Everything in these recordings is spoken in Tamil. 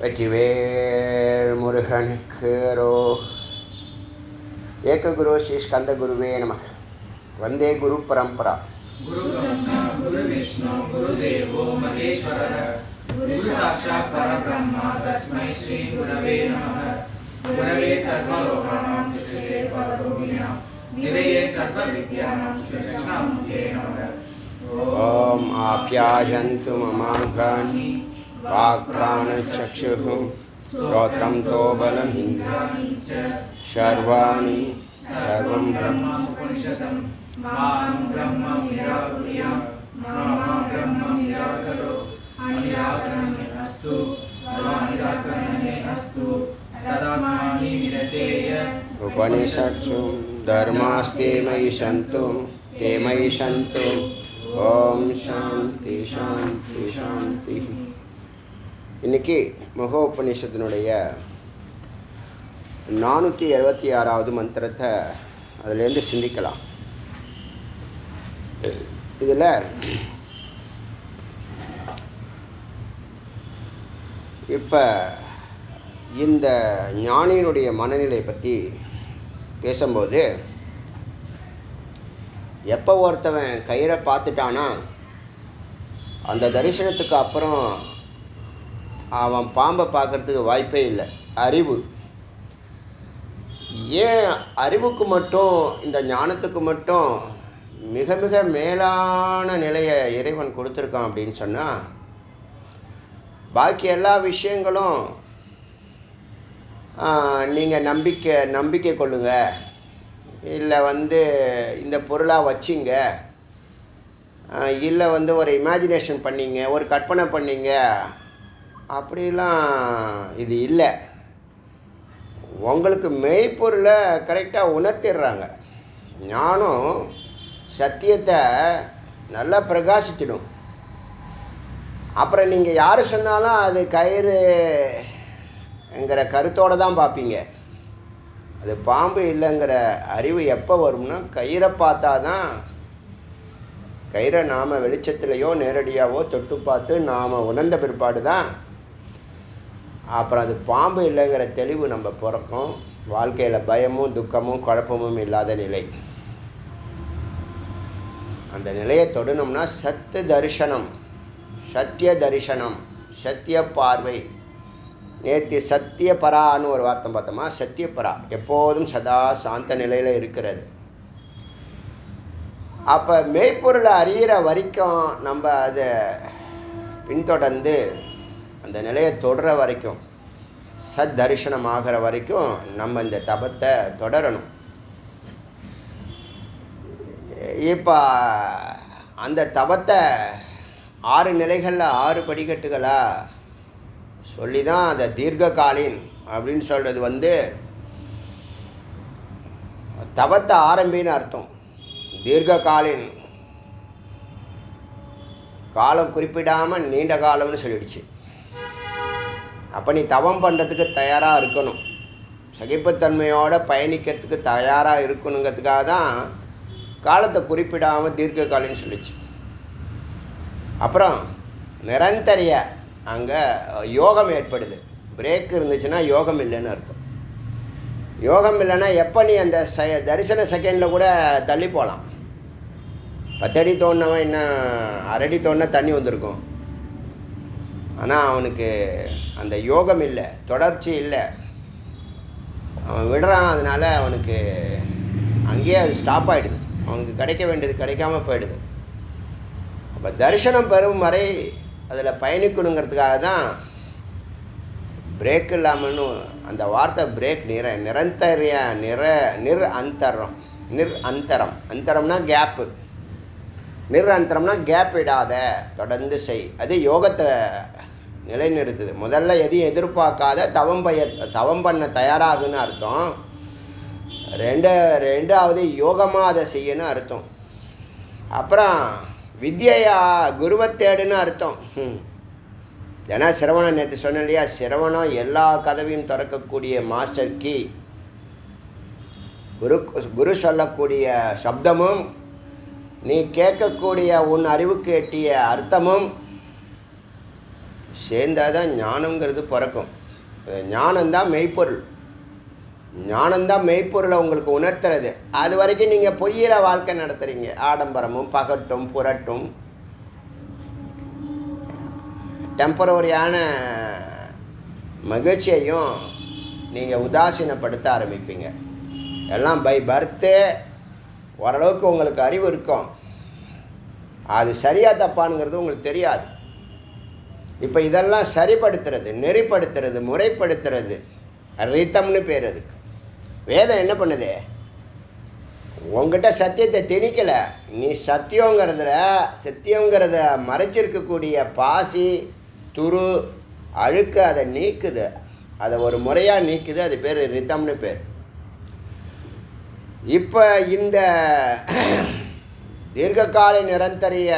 வெற்றிவேல் முருகனுக்கு ஏக குரு ஸ்ரீ ஸ்கந்த குருவே நமக. வந்தே குரு பரம்பரா. गुरु ब्रह्मा गुरु विष्णु गुरु देवो महेश्वरः गुरु साक्षात् परब्रह्म तस्मै श्री गुरवे नमः. गुरवे सर्वलोकानां विषये परमोऽहं निधये सर्वविद्यानां श्रीकृष्णाय नमः. ओम आप्यायन्तु ममाङ्गानि वाक्प्राणचक्षुः श्रोत्रं तो बलमिन्द्रियाणि सर्वाणि सर्वं ब्रह्मोपनिषदं मां ब्रह्म निराकुर्यां मां ब्रह्म निराकरो अनिराकरणे अस्तु अनिराकरणे अस्तु तदात्मानि निरतेय. उपनिषत्सु धर्मास्ते मयि सन्तु ते मयि सन्तु. ஓம் சாந்தி சாந்தி சாந்தி. இன்னைக்கு மகோபனிஷத்தினுடைய 476வது மந்திரத்தை அதிலேருந்து சிந்திக்கலாம். இதில் இப்போ இந்த ஞானியினுடைய மனநிலை பற்றி பேசும்போது, எப்போ ஒருத்தவன் கயிறை பார்த்துட்டானா அந்த தரிசனத்துக்கு அப்புறம் அவன் பாம்பை பார்க்குறதுக்கு வாய்ப்பே இல்லை. அறிவு ஏன் அறிவுக்கு மட்டும், இந்த ஞானத்துக்கு மட்டும் மிக மிக மேலான நிலையை இறைவன் கொடுத்துருக்கான் அப்படின்னு சொன்னால், பாக்கி எல்லா விஷயங்களும் நீங்கள் நம்பிக்கை கொள்ளுங்க, இல்லை இந்த பொருளாக வச்சிங்க, இல்லை ஒரு இமேஜினேஷன் பண்ணிங்க, ஒரு கற்பனை பண்ணிங்க, அப்படிலாம் இது இல்லை. உங்களுக்கு மெய்ப்பொருளை கரெக்டாக உணர்த்திடுறாங்க. ஞானம் சத்தியத்தை நல்லா பிரகாசிச்சிடும். அப்புறம் நீங்கள் யார் சொன்னாலும் அது கயிறுங்கிற கருத்தோடு தான் பார்ப்பீங்க. அது பாம்பு இல்லைங்கிற அறிவு எப்போ வரும்னா, கயிறை பார்த்தா தான். கயிறை நாம் வெளிச்சத்துலையோ நேரடியாகவோ தொட்டு பார்த்து நாம் உணர்ந்த பிற்பாடு தான் அப்புறம் அது பாம்பு இல்லைங்கிற தெளிவு நம்ம பிறக்கும். வாழ்க்கையில் பயமும் துக்கமும் குழப்பமும் இல்லாத நிலை. அந்த நிலையை தொடணும்னா சத்து தரிசனம், சத்திய தரிசனம், சத்திய பார்வை. நேற்று சத்திய பரான்னு ஒரு வார்த்தை பார்த்தோமா. சத்திய பரா எப்போதும் சதா சாந்த நிலையில் இருக்கிறது. அப்போ மெய்ப்பொருளை அறிகிற வரைக்கும் நம்ம அதை பின்தொடர்ந்து அந்த நிலையை தொடர வரைக்கும், சத் தரிசனம் ஆகிற வரைக்கும் நம்ம இந்த தபத்தை தொடரணும். இப்போ அந்த தபத்தை 6 நிலைகளில் 6 படிக்கட்டுகளாக சொல்லி தான் அதை தீர்க்ககாலின் அப்படின்னு சொல்கிறது தபத்தை ஆரம்பின்னு அர்த்தம். தீர்க்ககாலின் காலம் குறிப்பிடாமல் நீண்ட காலம்னு சொல்லிடுச்சு. அப்போ நீ தவம் பண்ணுறதுக்கு தயாராக இருக்கணும், சகிப்புத்தன்மையோடு பயணிக்கிறதுக்கு தயாராக இருக்கணுங்கிறதுக்காக தான் காலத்தை குறிப்பிடாமல் தீர்க்ககாலின்னு சொல்லிச்சு. அப்புறம் நிரந்தரிய அங்கே யோகம் ஏற்படுது. பிரேக் இருந்துச்சுன்னா யோகம் இல்லைன்னு அர்த்தம். யோகம் இல்லைன்னா எப்போ நீ அந்த தரிசன செகண்டில் கூட தள்ளி போகலாம். 10 அடி தோண்டினவன் இன்னும் 1/2 அடி தோண்டினா தண்ணி வந்திருக்கும். ஆனால் அவனுக்கு அந்த யோகம் இல்லை, தொடர்ச்சி இல்லை, அவன் விடுறான். அதனால் அவனுக்கு அங்கேயே அது ஸ்டாப் ஆகிடுது. அவனுக்கு கிடைக்க வேண்டியது கிடைக்காம போயிடுது. அப்போ தரிசனம் பெறும் வரை அதில் பயணிக்கணுங்கிறதுக்காக தான் பிரேக் இல்லாமல்னு அந்த வார்த்தை. பிரேக் நிரந்தரிய அந்தரம். அந்தரம்னா கேப்பு, அந்தரம்னா கேப் விடாத, தொடர்ந்து செய். அது யோகத்தை நிலைநிறுத்துது. முதல்ல எதையும் எதிர்பார்க்காத தவம் பண்ண தயாராகுன்னு அர்த்தம். ரெண்டாவது யோகமாக அதை செய்யணும் அர்த்தம். அப்புறம் வித்யா குருவை தேடுன்னு அர்த்தம். ஏன்னா சிரவணம் நேற்று சொன்னேன் இல்லையா, சிரவணம் எல்லா கதவையும் திறக்கக்கூடிய மாஸ்டர் கீ. குரு சொல்லக்கூடிய சப்தமும் நீ கேட்கக்கூடிய உன் அறிவுக்கு எட்டிய அர்த்தமும் சேர்ந்தால் தான் ஞானங்கிறது பிறக்கும். ஞானந்தான் மெய்ப்பொருள். ஞானந்தான் மெய்ப்பொருளை உங்களுக்கு உணர்த்துறது. அது வரைக்கும் நீங்கள் பொய்யில வாழ்க்கை நடத்துகிறீங்க. ஆடம்பரமும் பகட்டும் புரட்டும் டெம்பரரியான மகிழ்ச்சியையும் நீங்கள் உதாசீனப்படுத்த ஆரம்பிப்பீங்க. எல்லாம் பை பர்த்து ஓரளவுக்கு உங்களுக்கு அறிவு இருக்கும். அது சரியாக தப்பானுங்கிறது உங்களுக்கு தெரியாது. இப்போ இதெல்லாம் சரிப்படுத்துறது, நெறிப்படுத்துறது, முறைப்படுத்துறது ரித்தம்னு பேர். அதுக்கு வேதம் என்ன பண்ணுது? உங்ககிட்ட சத்தியத்தை திணிக்கலை. நீ சத்தியங்கிறத மறைச்சிருக்கக்கூடிய பாசி துரு அழுக்கு அதை நீக்குது. அதை ஒரு முறையாக நீக்குது. அது பேர் ரித்தம்னு பேர். இப்போ இந்த தீர்க்ககால நிரந்தரிய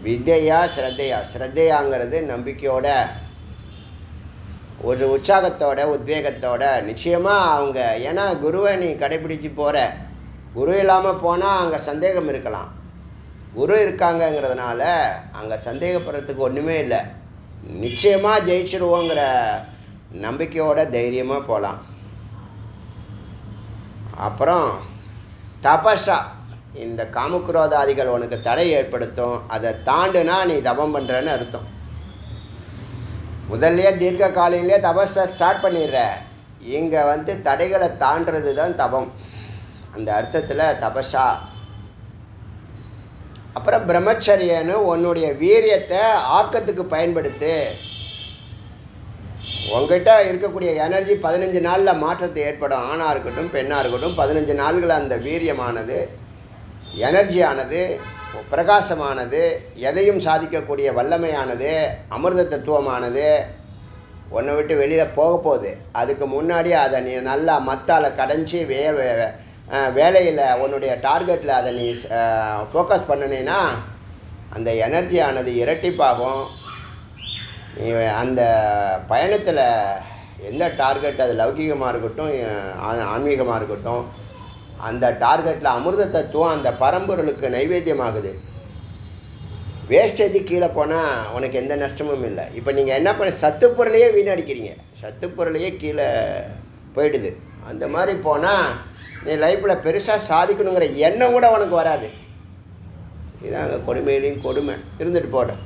வித்யா ஸ்ரத்தையாங்கிறது நம்பிக்கையோட ஒரு உற்சாகத்தோட உத்வேகத்தோட நிச்சயமாக அவங்க, ஏன்னா குருவை நீ கடைபிடிச்சு போகிற. குரு இல்லாமல் போனால் அங்கே சந்தேகம் இருக்கலாம். குரு இருக்காங்கங்கிறதுனால அங்கே சந்தேகப்படுறதுக்கு ஒன்றுமே இல்லை. நிச்சயமாக ஜெயிச்சிருவோங்கிற நம்பிக்கையோட தைரியமாக போகலாம். அப்புறம் தபஸா, இந்த காமக்ரோதாதிகள் உனக்கு தடை ஏற்படுத்தும். அதை தாண்டுனா நீ தபம் பண்ணுறன்னு அர்த்தம். முதல்லையே தீர்க்க காலையிலே தபஸை ஸ்டார்ட் பண்ணிடுற. இங்கே தடைகளை தாண்டுறது தான் தபம். அந்த அர்த்தத்தில் தபஸா. அப்புறம் பிரம்மச்சரியன்னு உன்னுடைய வீரியத்தை ஆக்கத்துக்கு பயன்படுத்து. உங்ககிட்ட இருக்கக்கூடிய எனர்ஜி 15 நாளில் மாற்றத்தை ஏற்படும். ஆணாக இருக்கட்டும் பெண்ணாக இருக்கட்டும், 15 நாள்கள் அந்த வீரியமானது, எனர்ஜியானது, பிரகாசமானது, எதையும் சாதிக்கக்கூடிய வல்லமையானது, அமிர்த தத்துவமானது உன்னை விட்டு வெளியில் போக போகுது. அதுக்கு முன்னாடி அதை நீ நல்லா மத்தால் கடைஞ்சி வேலையில் உன்னுடைய டார்கெட்டில் அதை நீ ஃபோக்கஸ் பண்ணினீன்னா அந்த எனர்ஜியானது இரட்டிப்பாகும். நீ அந்த பயணத்தில் எந்த டார்கெட், அது லௌகிகமாக இருக்கட்டும் ஆன்மீகமாக இருக்கட்டும், அந்த டார்கெட்டில் அமிர்த தத்துவம் அந்த பரம்பொருளுக்கு நைவேத்தியமாகுது. வேஸ்டேஜ் கீழே போனால் உனக்கு எந்த நஷ்டமும் இல்லை. இப்போ நீங்கள் என்ன பண்ண, சத்துப்பொருளையே வீணடிக்கிறீங்க. சத்துப்பொருளையே கீழே போயிடுது. அந்த மாதிரி போனால் நீ லைஃப்பில் பெருசாக சாதிக்கணுங்கிற எண்ணம் கூட உனக்கு வராது. இதாங்க கொடுமையிலையும் கொடுமை. இருந்துட்டு போட்டோம்.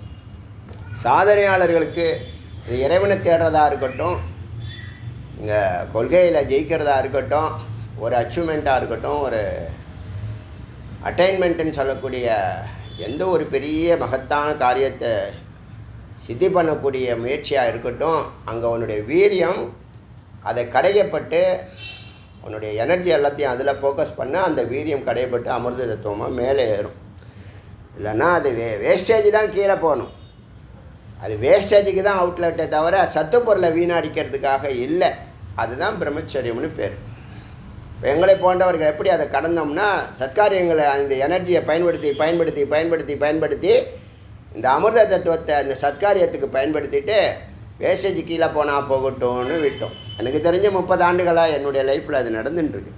சாதனையாளர்களுக்கு இது இறைவனை தேடுறதா இருக்கட்டும், இங்கே கொள்கையில் ஜெயிக்கிறதா இருக்கட்டும், ஒரு அச்சீவ்மெண்ட்டாக இருக்கட்டும், ஒரு அட்டைன்மெண்ட்டுன்னு சொல்லக்கூடிய எந்த ஒரு பெரிய மகத்தான காரியத்தை சித்தி பண்ணக்கூடிய முயற்சியாக இருக்கட்டும், அங்கே உன்னுடைய வீரியம் அதை கடையப்பட்டு உன்னுடைய எனர்ஜி எல்லாத்தையும் அதில் ஃபோக்கஸ் பண்ண அந்த வீரியம் கடையப்பட்டு அமிர்த தத்துவமாக மேலே ஏறும். இல்லைன்னா அது வேஸ்டேஜ் தான் கீழே போகணும். அது வேஸ்டேஜுக்கு தான் அவுட்லெட்டே தவிர சத்து பொருளை வீணடிக்கிறதுக்காக இல்லை. அதுதான் பிரம்மச்சரியம்னு பேர். இப்போ எங்களை போன்றவர்கள் எப்படி அதை கடந்தோம்னா, சத்காரியங்களை அந்த எனர்ஜியை பயன்படுத்தி பயன்படுத்தி பயன்படுத்தி பயன்படுத்தி இந்த அமிர்த தத்துவத்தை அந்த சத்காரியத்துக்கு பயன்படுத்திட்டு வேஸ்டேஜ் கீழே போனால் போகட்டும்னு விட்டோம். எனக்கு தெரிஞ்ச 30 ஆண்டுகளாக என்னுடைய லைஃப்பில் அது நடந்துட்டுருக்கு.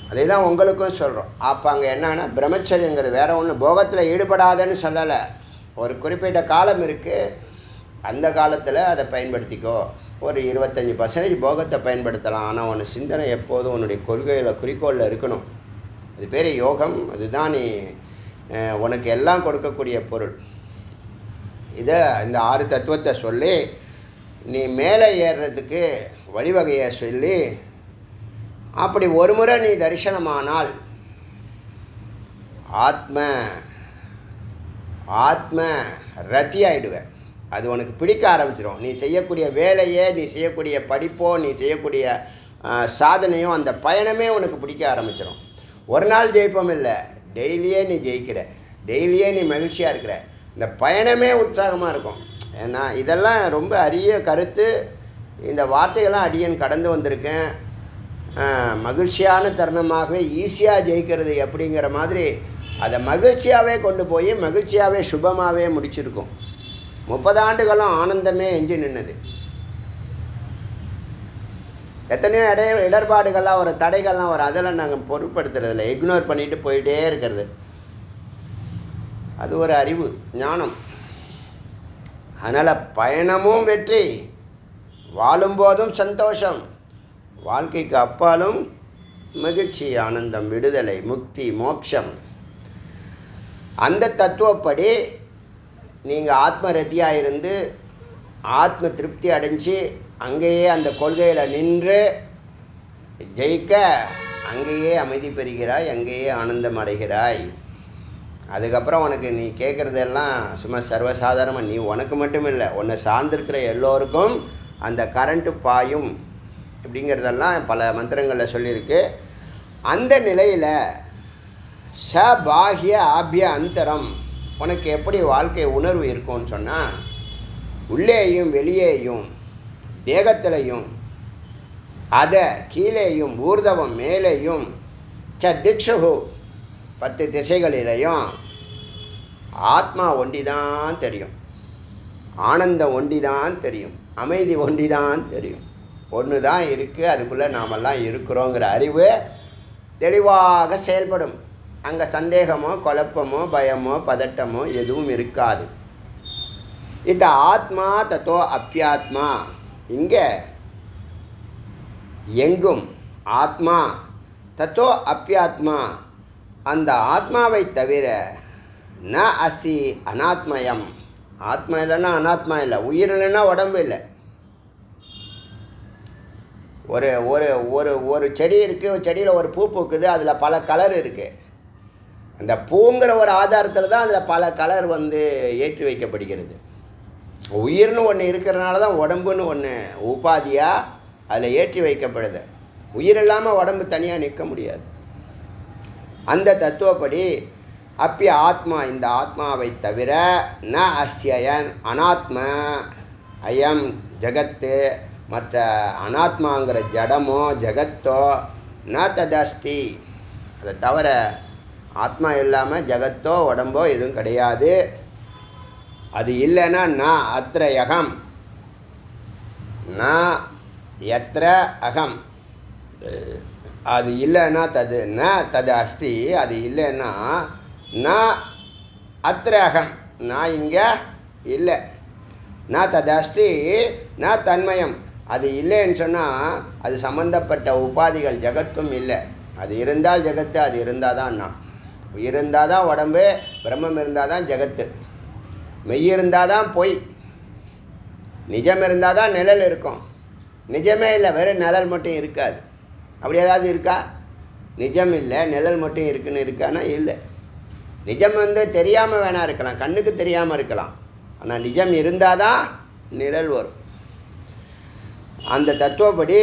அதே தான் உங்களுக்கும் சொல்கிறோம். அப்போ அங்கே என்னன்னா, பிரம்மச்சரியங்கிறது வேறு ஒன்று போகத்தில் ஈடுபடாதன்னு சொல்லலை. ஒரு குறிப்பிட்ட காலம் இருக்குது, அந்த காலத்தில் அதை பயன்படுத்திக்கோ. ஒரு 25% போகத்தை பயன்படுத்தலாம். ஆனால் உன் சிந்தனை எப்போதும் உன்னுடைய கொள்கையில் குறிக்கோளில் இருக்கணும். அது பேர் யோகம். அதுதான் நீ உனக்கு எல்லாம் கொடுக்கக்கூடிய பொருள். இதை இந்த 6 தத்துவத்தை சொல்லி நீ மேலே ஏறுறதுக்கு வழிவகையை சொல்லி, அப்படி ஒரு முறை நீ தரிசனமானால் ஆத்ம ரத்தி ஆகிடுவேன். அது உனக்கு பிடிக்க ஆரம்பிச்சிடும். நீ செய்யக்கூடிய வேலையே, நீ செய்யக்கூடிய படிப்போ, நீ செய்யக்கூடிய சாதனையோ, அந்த பயணமே உனக்கு பிடிக்க ஆரம்பிச்சிடும். ஒரு நாள் ஜெயிப்போம் இல்லை, டெய்லியே நீ ஜெயிக்கிற, டெய்லியே நீ மகிழ்ச்சியாக இருக்கிற. இந்த பயணமே உற்சாகமாக இருக்கும். ஏன்னா இதெல்லாம் ரொம்ப அரிய கருத்து. இந்த வார்த்தைகள்லாம் அடியேன் கடந்து வந்திருக்கேன். மகிழ்ச்சியான தருணமாகவே ஈஸியாக ஜெயிக்கிறது அப்படிங்கிற மாதிரி அதை மகிழ்ச்சியாகவே கொண்டு போய் மகிழ்ச்சியாகவே சுபமாகவே முடிச்சிருக்கும். 30 ஆண்டுகளும் ஆனந்தமே எஞ்சி நின்னது. எத்தனையோ இடர்பாடுகள்லாம் ஒரு தடைகள்லாம் வரும், அதெல்லாம் நாங்கள் பொருட்படுத்துறதில்ல, இக்னோர் பண்ணிட்டு போயிட்டே இருக்கிறது. அது ஒரு அறிவு, ஞானம். அதனால் பயணமும் வெற்றி, வாழும்போதும் சந்தோஷம், வாழ்க்கைக்கு அப்பாலும் மகிழ்ச்சி, ஆனந்தம், விடுதலை, முக்தி, மோட்சம். அந்த தத்துவப்படி நீங்கள் ஆத்மரத்தியாக இருந்து ஆத்ம திருப்தி அடைஞ்சு அங்கேயே அந்த கொள்கையில் நின்று ஜெயிக்க, அங்கேயே அமைதி பெறுகிறாய், அங்கேயே ஆனந்தம் அடைகிறாய். அதுக்கப்புறம் உனக்கு நீ கேட்குறதெல்லாம் சும்மா சர்வசாதாரணமாக, நீ உனக்கு மட்டும் இல்லை, உன்னை சார்ந்திருக்கிற எல்லோருக்கும் அந்த கரண்ட்டு பாயும் அப்படிங்கிறதெல்லாம் பல மந்திரங்களில் சொல்லியிருக்கு. அந்த நிலையில் பாஹ்ய ஆபிய அந்தரம் உனக்கு எப்படி வாழ்க்கை உணர்வு இருக்கும்னு சொன்னால், உள்ளேயும் வெளியேயும் தேகத்திலையும் அதை கீழேயும் ஊர்தவம் மேலேயும் திக்ஷு 10 திசைகளிலையும் ஆத்மா ஒண்டி தான் தெரியும், ஆனந்தம் ஒண்டி தான் தெரியும், அமைதி ஒண்டி தான் தெரியும். ஒன்று தான் இருக்குது, அதுக்குள்ளே நாமெல்லாம் இருக்கிறோங்கிற அறிவு தெளிவாக செயல்படும். அங்கே சந்தேகமோ குழப்பமோ பயமோ பதட்டமோ எதுவும் இருக்காது. இந்த ஆத்மா தத்தோ அப்பியாத்மா, இங்கே எங்கும் ஆத்மா, தத்தோ அப்பியாத்மா, அந்த ஆத்மாவை தவிர ந அசி அனாத்மயம். ஆத்மா இல்லைன்னா அனாத்மா இல்லை, உயிர் இல்லைன்னா உடம்பு இல்லை. ஒரு ஒரு ஒரு ஒரு செடி இருக்குது, ஒரு செடியில் ஒரு பூ பூக்குது, அதில் பல கலர் இருக்குது. அந்த பூங்கிற ஒரு ஆதாரத்தில் தான் அதில் பல கலர் ஏற்றி வைக்கப்படுகிறது. உயிர்னு ஒன்று இருக்கிறனால தான் உடம்புன்னு ஒன்று உபாதியாக அதில் ஏற்றி வைக்கப்படுது. உயிர் இல்லாமல் உடம்பு தனியாக நிற்க முடியாது. அந்த தத்துவப்படி அப்பிய ஆத்மா, இந்த ஆத்மாவை தவிர ந அஸ்யயன் அனாத்ம அயம் ஜகத்து, மற்ற அனாத்மாங்கிற ஜடமோ ஜகத்தோ ந ததஸ்தி, அதை தவிர ஆத்மா இல்லாமல் ஜகத்தோ உடம்போ எதுவும் கிடையாது. அது இல்லைன்னா ந அத்திர யகம், ந யத்ர அகம், அது இல்லைன்னா தது ந தது அஸ்தி, அது இல்லைன்னா ந அத்திர அகம், நான் இங்கே இல்லை. ந தது அஸ்தி ந தன்மயம், அது இல்லைன்னு சொன்னால் அது சம்பந்தப்பட்ட உபாதிகள் ஜகத்தும் இல்லை. அது இருந்தால் ஜகத்து, அது இருந்தால் தான் நான். இருந்தால் தான் உடம்பு, பிரம்மம் இருந்தால் தான் ஜகத்து. மெய் இருந்தால் தான் பொய், நிஜம் இருந்தால் தான் நிழல் இருக்கும். நிஜமே இல்லை, வெறும் நிழல் மட்டும் இருக்காது. அப்படி ஏதாவது இருக்கா? நிஜம் இல்லை, நிழல் மட்டும் இருக்குன்னு இருக்கான்னா இல்லை. நிஜம் தெரியாமல் வேணா இருக்கலாம், கண்ணுக்கு தெரியாமல் இருக்கலாம். ஆனால் நிஜம் இருந்தால் தான் நிழல் வரும். அந்த தத்துவப்படி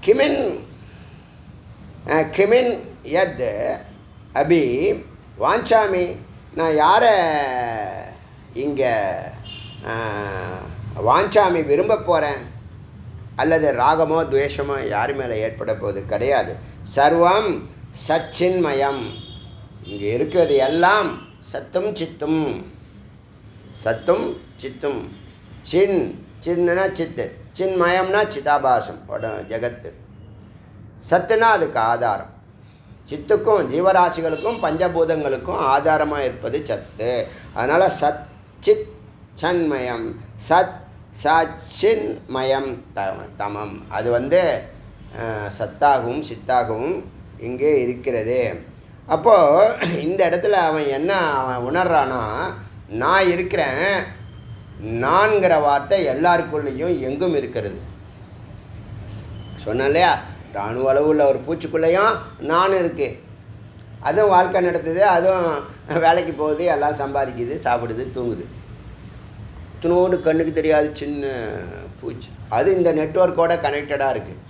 கிமின் கிமின் யத் அபி வாஞ்சாமி, நான் யாரை இங்கே வாஞ்சாமி விரும்ப போகிறேன், அல்லது ராகமோ துவேஷமோ யார் மேலே ஏற்பட போவது கிடையாது. சர்வம் சச்சின்மயம், இங்கே இருக்கிறது எல்லாம் சத்தும் சித்தும். சத்தும் சித்தும், சின் சின்னா சித்து, சின்மயம்னா சிதாபாசம் ஜகத்து, சத்துனா அதுக்கு ஆதாரம். சித்துக்கும் ஜீவராசிகளுக்கும் பஞ்சபூதங்களுக்கும் ஆதாரமாக இருப்பது சத்து. அதனால் சத் சித் சண்மயம், சத் சச்சின்மயம் தமம், அது சத்தாகவும் சித்தாகவும் இங்கே இருக்கிறது. அப்போது இந்த இடத்துல அவன் உணர்றானா, நான் இருக்கிறேன், நான்கிற வார்த்தை எல்லாருக்குள்ளேயும் எங்கும் இருக்கிறது. சொன்னேன் இல்லையா, அணு அளவுள்ள ஒரு பூச்சிக்குள்ளேயும் நான் இருக்குது. அதுவும் வாழ்க்கை நடத்துது, அதுவும் வேலைக்கு போகுது, எல்லாம் சம்பாதிக்குது, சாப்பிடுது, தூங்குது. துணோடு கண்ணுக்கு தெரியாது சின்ன பூச்சி, அது இந்த நெட்வொர்க்கோட கனெக்டடாக இருக்குது.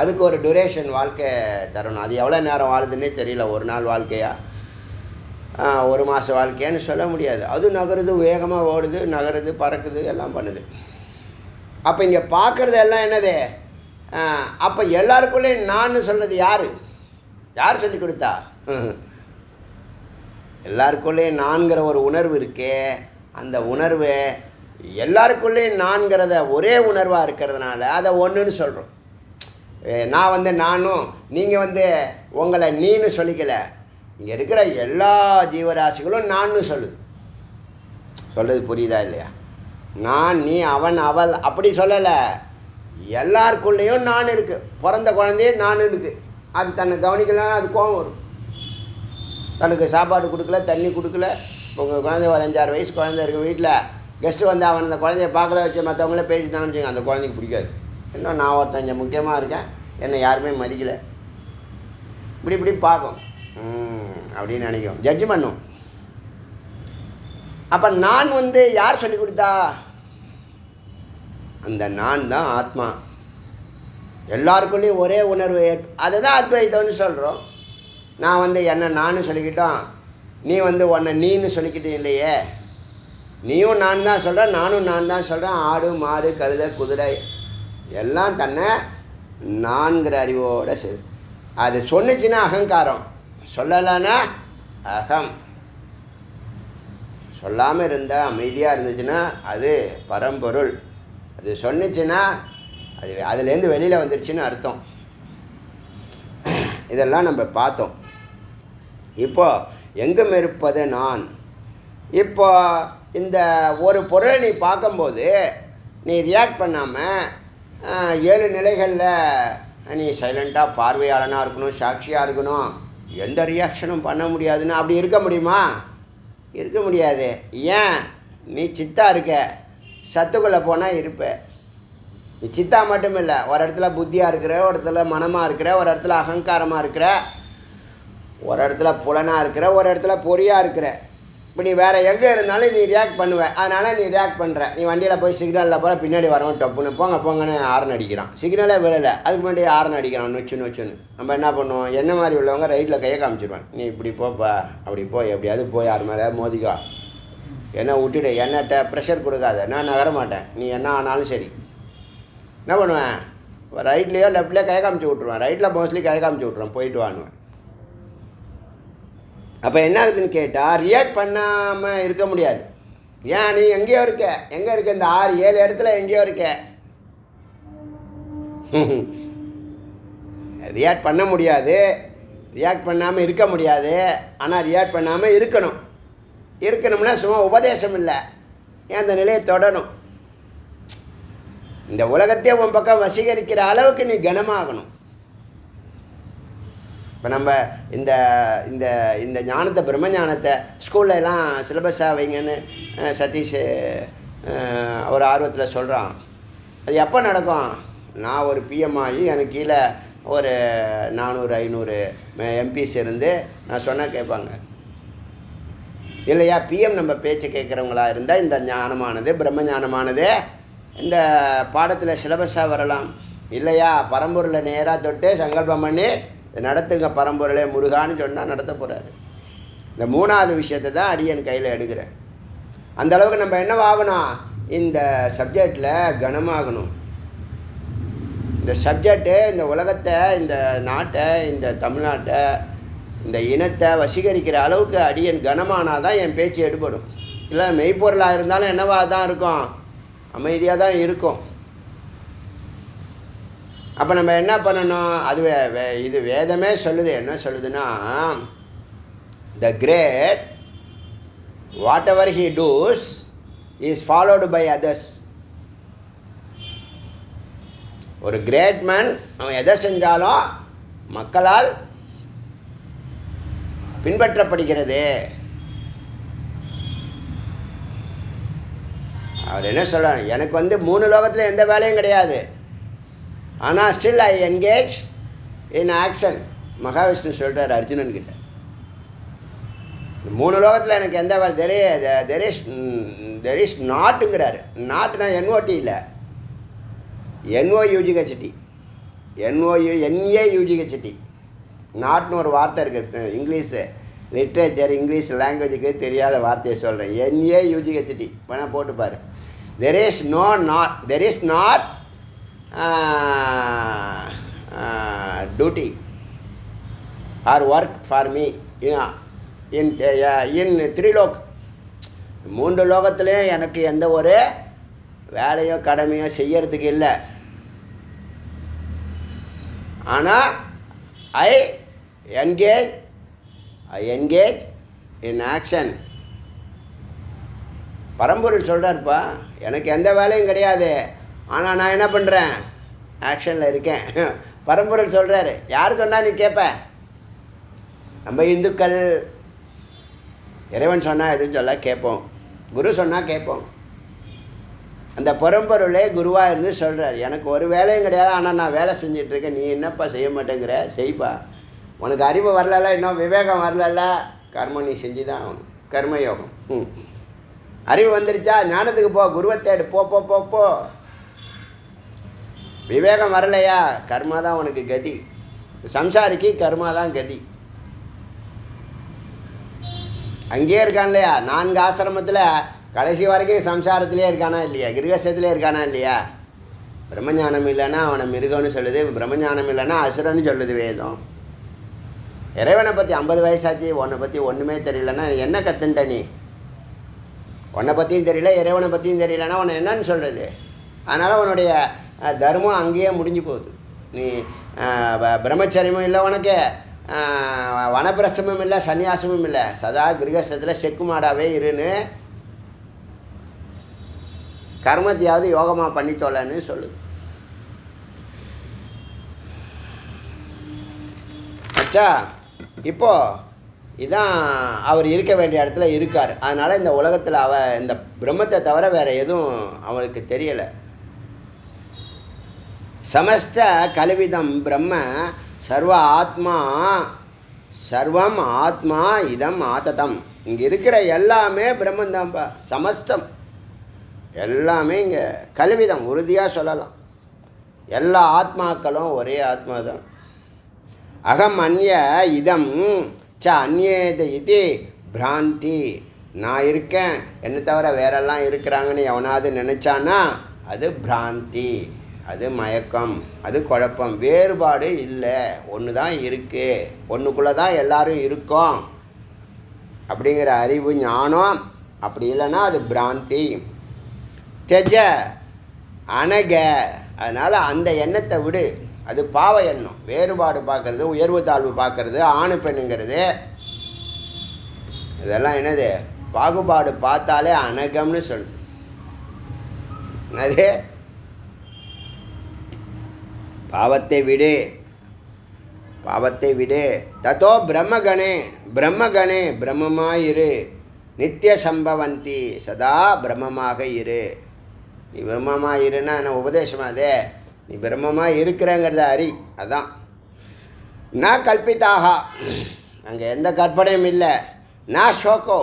அதுக்கு ஒரு டூரேஷன் வாழ்க்கை தரணும். அது எவ்வளோ நேரம் வாழுதுன்னே தெரியல. ஒரு நாள் வாழ்க்கையா, ஒரு மாத வாழ்க்கையான்னு சொல்ல முடியாது. அது நகருது, வேகமாக ஓடுது, நகருது, பறக்குது, எல்லாம் பண்ணுது. அப்போ இங்கே பார்க்குறது எல்லாம் என்னது? அப்போ எல்லாருக்குள்ளேயும் நான் சொல்கிறது யார்? யார் சொல்லி கொடுத்தா? எல்லாருக்குள்ளேயும் நான்கிற ஒரு உணர்வு இருக்கே, அந்த உணர்வு எல்லாருக்குள்ளேயும் நான்கிறத ஒரே உணர்வாக இருக்கிறதுனால அதை ஒன்றுன்னு சொல்கிறோம். நான் வந்து நானும், நீங்கள் வந்து உங்களை நீன்னு சொல்லிக்கல. இங்கே இருக்கிற எல்லா ஜீவராசிகளும் நான்னு சொல்லுது. சொல்கிறது புரியுதா இல்லையா? நான், நீ, அவன், அவள் அப்படி சொல்லலை. எல்லாருக்குள்ளேயும் நான் இருக்குது. பிறந்த குழந்தையே நான் இருக்குது. அது தன்னை கவனிக்கலன்னா அது கோபம் வரும். தனக்கு சாப்பாடு கொடுக்கல, தண்ணி கொடுக்கல. உங்கள் குழந்தை ஒரு 5-6 வயசு குழந்தை இருக்குது வீட்டில், கெஸ்ட்டு வந்து அவன் அந்த குழந்தைய பார்க்கல வச்சு மற்றவங்களே பேசிட்டான்னு வச்சுங்க, அந்த குழந்தைக்கு பிடிக்காது. இன்னும் நான் ஒருத்தன் இங்கே முக்கியமாக இருக்கேன், என்னை யாருமே மதிக்கலை, இப்படி பார்க்கும், அப்படின்னு நினைக்கும், ஜட்ஜ் பண்ணும். அப்போ நான் வந்து யார் சொல்லி கொடுத்தா? அந்த நான் தான் ஆத்மா. எல்லாருக்குள்ளேயும் ஒரே உணர்வு அதை தான் அத்வைத்தம்னு சொல்கிறோம். நான் வந்து என்ன நானும் சொல்லிக்கிட்டோம், நீ வந்து உன்னை நீன்னு சொல்லிக்கிட்டே இல்லையே. நீயும் நான் தான் சொல்கிறேன், நானும் நான் தான் சொல்கிறேன். ஆடு, மாடு, கழுதை, குதிரை எல்லாம் தன்னை நான்கிற அறிவோடு சரி. அது சொன்னிச்சுன்னா அகங்காரம், சொல்லலைன்னா அகம். சொல்லாமல் இருந்தால் அமைதியாக இருந்துச்சுன்னா அது பரம்பொருள். அது சொன்னிச்சுன்னா அது அதுலேருந்து வெளியில் வந்துடுச்சுன்னு அர்த்தம். இதெல்லாம் நம்ம பார்த்தோம். இப்போ எங்கும் இருப்பது நான். இப்போ இந்த ஒரு பொருளை நீ பார்க்கும்போது நீ ரியாக்ட் பண்ணாமல் 7 நிலைகளில் நீ சைலண்ட்டாக பார்வையாளனாக இருக்கணும், சாட்சியாக இருக்கணும், எந்த ரியாக்ஷனும் பண்ண முடியாதுன்னு அப்படி இருக்க முடியுமா? இருக்க முடியாது. ஏன்? நீ சித்தா இருக்க. சத்துக்குள்ளே போனால் இருப்ப. நீ சித்தா மட்டும் இல்லை, ஒரு இடத்துல புத்தியாக இருக்கிற, ஒரு இடத்துல மனமாக இருக்கிற, ஒரு இடத்துல அகங்காரமாக இருக்கிற, ஒரு இடத்துல புலனாக இருக்கிற, ஒரு இடத்துல பொறியாக இருக்கிற. இப்போ நீ வேறு எங்கே இருந்தாலும் நீ ரியாக்ட் பண்ணுவேன். அதனால் நீ ரியாக்ட் பண்ணுற. நீ வண்டியில் போய் சிக்னலில் போகிற, பின்னாடி வரவன் டப்புன்னு போங்கன்னு ஹார்ன் அடிக்கிறான். சிக்னலே விழலை, அதுக்கு முன்னாடி ஹார்ன் அடிக்கிறான் நொச்சுன்னு. நம்ம என்ன பண்ணுவோம்? என்ன மாதிரி உள்ளவங்க ரைட்டில் கையை காமிச்சிடுவேன். நீ இப்படி போப்பா, அப்படி போய் எப்படியாவது போய் யார் மேலே மோதிக்கா, என்ன விட்டுடு, என்னட்ட ப்ரெஷர் கொடுக்காத, நான் நகர மாட்டேன், நீ என்ன ஆனாலும் சரி. என்ன பண்ணுவேன்? ரைட்லேயோ லெஃப்ட்லேயோ கை காமிச்சு விட்ருவேன். ரைட்டில் மோஸ்ட்லி கை காமிச்சு விட்ருவேன், போயிட்டு வாங்குவேன். அப்போ என்ன ஆகுதுன்னு கேட்டால் ரியாக்ட் பண்ணாமல் இருக்க முடியாது. ஏன்? நீ எங்கேயோ இருக்க. எங்கே இருக்க? இந்த 6-7 இடத்துல எங்கேயோ இருக்க. ரியாக்ட் பண்ண முடியாது, ரியாக்ட் பண்ணாமல் இருக்க முடியாது. ஆனால் ரியாக்ட் பண்ணாமல் இருக்கணும். இருக்கணும்னா சும்மா உபதேசம் இல்லை, ஏன் அந்த நிலையை தொடணும். இந்த உலகத்தையே உன் பக்கம் வசீகரிக்கிற அளவுக்கு நீ கனமாகணும். இப்போ நம்ம இந்த இந்த இந்த ஞானத்தை, பிரம்ம ஞானத்தை ஸ்கூல்ல எல்லாம் சிலபஸாக வைங்கன்னு சதீஷ் ஒரு ஆர்வத்தில் சொல்கிறான். அது எப்போ நடக்கும்? நான் ஒரு பிஎம் ஆகி எனக்கு கீழே ஒரு 400-500 எம்பிஸ் இருந்து நான் சொன்னால் கேட்பாங்க இல்லையா? பிஎம் நம்ம பேச்சு கேட்குறவங்களா இருந்தால் இந்த ஞானமானது, பிரம்ம ஞானமானது இந்த பாடத்தில் சிலபஸாக வரலாம் இல்லையா? பரம்பொருளை நேராக தொட்டு சங்கல்பம் பண்ணி நடத்துங்க பரம்பொருளே முருகான்னு சொன்னால் நடத்த போகிறாரு. இந்த 3வது விஷயத்தை தான் அடியன் கையில் எடுக்கிறேன். அந்த அளவுக்கு நம்ம என்னவாகணும்? இந்த சப்ஜெக்டில் கனமாகணும். இந்த சப்ஜெக்டு இந்த உலகத்தை, இந்த நாட்டை, இந்த தமிழ்நாட்டை, இந்த இனத்தை வசீகரிக்கிற அளவுக்கு அடியன் கனமானால் தான் என் பேச்சு எடுபடும். இல்லை மெய்ப்பொருளாக இருந்தாலும் என்னவாக தான் இருக்கும்? அமைதியாக தான் இருக்கும். அப்போ நம்ம என்ன பண்ணணும்? அது இது வேதமே சொல்லுது. என்ன சொல்லுதுன்னா, the great whatever he does is followed by others. ஒரு கிரேட் மேன் அவன் எதை செஞ்சாலும் மக்களால் பின்பற்றப்படுகிறது. அவர் என்ன சொல்கிறார்? எனக்கு வந்து 3 லோகத்தில் எந்த வேலையும் கிடையாது, ஆனால் still I engage in action. Mahavishnu சொல்கிறார் அர்ஜுனன் கிட்ட, 3 லோகத்தில் எனக்கு எந்த வேலை தெர் இஸ் நாட்டுங்கிறாரு. நாட்டுனா என்ஓடி இல்லை, NOUGHT, NAUGHT. நாட்னு ஒரு வார்த்தை இருக்குது, இங்கிலீஷு லிட்ரேச்சர், இங்கிலீஷ் லாங்குவேஜுக்கு தெரியாத வார்த்தையை சொல்கிறேன். NAUGHT வேணால் போட்டுப்பார். There is not duty or work for me in 3 லோக். 3 லோகத்துலேயும் எனக்கு எந்த ஒரு வேலையோ கடமையோ செய்யறதுக்கு இல்லை. ஆனால் ஐ என்கேஜ் இன் ஆக்ஷன். பரம்பொருள் சொல்கிறார்ப்பா, எனக்கு எந்த வேலையும் கிடையாது, ஆனால் நான் என்ன பண்ணுறேன், ஆக்ஷனில் இருக்கேன். பரம்பொருள் சொல்கிறாரு. யார் சொன்னால் நீ கேட்ப? நம்ம இந்துக்கள் இறைவன் சொன்னால் எதுவும் சொல்ல கேட்போம், குரு சொன்னால் கேட்போம். அந்த பரம்பொருளே குருவாக இருந்து சொல்கிறார், எனக்கு ஒரு வேலையும் கிடையாது, ஆனால் நான் வேலை செஞ்சிட்ருக்கேன், நீ என்னப்பா செய்ய மாட்டேங்கிற, செய்ப்பா. உனக்கு அறிவு வரல, இன்னும் விவேகம் வரல, கர்மம் நீ செஞ்சு தான் ஆகணும். கர்மயோகம். அறிவு வந்துருச்சா, ஞானத்துக்கு போ, குருவை தேடு, போ போ போ போ. விவேகம் வரலையா, கர்மா தான் உனக்கு கதி. சம்சாரிக்கு கர்மா தான் கதி. அங்கேயே இருக்கான் இல்லையா, 4 ஆசிரமத்தில் கடைசி வரைக்கும் சம்சாரத்திலே இருக்கானா இல்லையா, கிரகஸ்தத்திலே இருக்கானா இல்லையா. பிரம்மஞானம் இல்லைன்னா அவனை மிருகம்னு சொல்லுது, பிரம்மஞானம் இல்லைன்னா அசுரன்னு சொல்லுது வேதம். இறைவனை பற்றி 50 வயசாச்சு, உன்னை பற்றி ஒன்றுமே தெரியலன்னா என்ன கற்றுன்ட்ட நீ? உன்னை பற்றியும் தெரியல, இறைவனை பற்றியும் தெரியலன்னா உன்னை என்னன்னு சொல்கிறது? அதனால் உன்னுடைய தர்மம் அங்கேயே முடிஞ்சு போகுது. நீ பிரம்மச்சரியமும் இல்லை, உனக்கு வனப்பிரசமும் இல்லை, சன்னியாசமும் இல்லை, சதா கிரகஸ்தத்தில் செக்குமாடாவே இருன்னு கர்மத்தையாவது யோகமாக பண்ணித்தோலன்னு சொல்லுது. அச்சா, இப்போது இதான் அவர் இருக்க வேண்டிய இடத்துல இருக்கார். அதனால் இந்த உலகத்தில் இந்த பிரம்மத்தை தவிர வேறு எதுவும் அவருக்கு தெரியலை. சமஸ்த கலுவிதம் பிரம்ம சர்வ ஆத்மா சர்வம் ஆத்மா இதம் ஆததம். இங்கே இருக்கிற எல்லாமே பிரம்மந்தான்ப்பா, சமஸ்தம் எல்லாமே இங்கே கலுவிதம், உறுதியாக சொல்லலாம். எல்லா ஆத்மாக்களும் ஒரே ஆத்மா தான். அகம் அந்நிய இதம் ச அந்நேத இது பிராந்தி. நான் இருக்கேன், என்னை தவிர வேறெல்லாம் இருக்கிறாங்கன்னு எவனாவது நினச்சான்னா அது பிராந்தி, அது மயக்கம், அது குழப்பம். வேறுபாடு இல்லை, ஒன்று தான் இருக்குது, ஒன்றுக்குள்ளே தான் எல்லோரும் இருக்கோம் அப்படிங்கிற அறிவு ஞானம். அப்படி இல்லைன்னா அது பிராந்தி. தெஜ அனக. அதனால் அந்த எண்ணத்தை விடு, அது பாவ எண்ணம். வேறுபாடு பார்க்கறது, உயர்வு தாழ்வு பார்க்கறது, ஆணு பெண்ணுங்கிறது, இதெல்லாம் என்னது, பாகுபாடு பார்த்தாலே அனகம்னு சொல்லுது. என்னது, பாவத்தை விடு, பாவத்தை விடு. தத்தோ பிரம்மகணே பிரம்மகணே பிரம்மமாயிரு, நித்திய சம்பவந்தி சதா பிரம்மமாக இரு. நீ பிரம்மமாக இருன்னா என்ன உபதேசமாக? அதே நீ பிரம்மமாக இருக்கிறங்கிறத அறி. அதான் நான் கல்பித்தாக, அங்கே எந்த கற்பனையும் இல்லை. நான் ஷோக்கோ,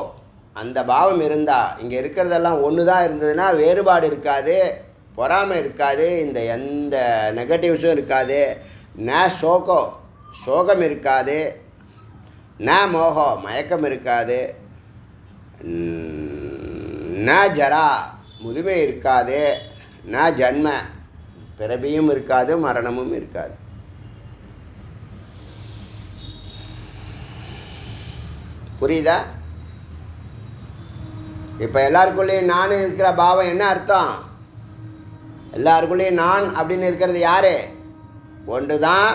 அந்த பாவம் இருந்தால், இங்கே இருக்கிறதெல்லாம் ஒன்று தான் இருந்ததுன்னா வேறுபாடு இருக்காது, பொறாமை இருக்காது, இந்த எந்த நெகட்டிவ்ஸும் இருக்காது. நான் ஷோக்கோ, சோகம் இருக்காது. நான் மோகோ, மயக்கம் இருக்காது. நான் ஜரா, முதுமை இருக்காது. நான் ஜன்ம, பிறவியும் இருக்காது, மரணமும் இருக்காது. புரியுதா? இப்போ எல்லாருக்குள்ளேயும் நான் இருக்கிற பாவம் என்ன அர்த்தம்? எல்லாருக்குள்ளேயும் நான் அப்படின்னு இருக்கிறது யார்? ஒன்று தான்,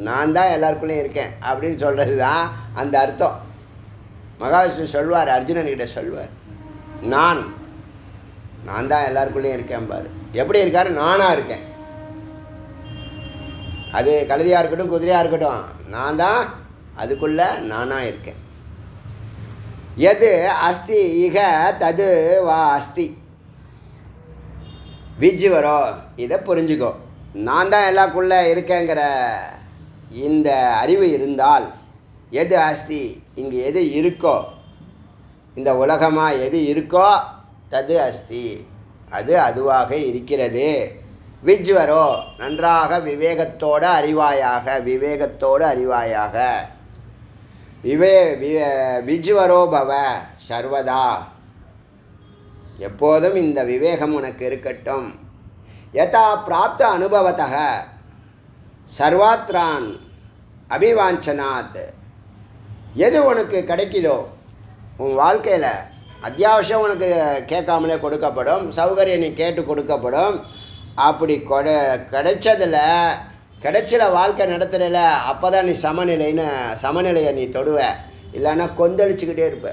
நான் தான் எல்லாருக்குள்ளேயும் இருக்கேன் அப்படின்னு சொல்கிறது தான் அந்த அர்த்தம். மகாவிஷ்ணு சொல்வார், அர்ஜுனன்கிட்ட சொல்வார், நான் தான் எல்லாருக்குள்ளேயும் இருக்கேன் பாரு. எப்படி இருக்காரு? நானாக இருக்கேன். அது கழுதியாக இருக்கட்டும், குதிரையாக இருக்கட்டும், நான் தான் அதுக்குள்ளே நானாக இருக்கேன். எது அஸ்தி இக தது வா அஸ்தி. விஜ் வரும், இதை புரிஞ்சுக்கோ. நான் தான் எல்லாருக்குள்ளே இருக்கேங்கிற இந்த அறிவு இருந்தால், எது அஸ்தி, இங்கே எது இருக்கோ, இந்த உலகமாக எது இருக்கோ, தது அஸ்தி, அது அதுவாக இருக்கிறது. விஜ்வரோ, நன்றாக விவேகத்தோடு அறிவாயாக, விவேகத்தோடு அறிவாயாக. விஜ்வரோ பவ சர்வதா, எப்போதும் இந்த விவேகம் உனக்கு இருக்கட்டும். யதா பிராப்த அனுபவத்தக சர்வாத்ரான் அபிவாஞ்சனாத். எது உனக்கு கிடைக்குதோ உன் வாழ்க்கையில், அத்தியாவசியம் உனக்கு கேட்காமலே கொடுக்கப்படும், சௌகரியம் நீ கேட்டு கொடுக்கப்படும். அப்படி கிடைச்சதில் கிடைச்சிட வாழ்க்கை நடத்துகிறல அப்போ தான் நீ சமநிலையை நீ தொடுவ. இல்லைன்னா கொந்தளிச்சுக்கிட்டே இருப்ப,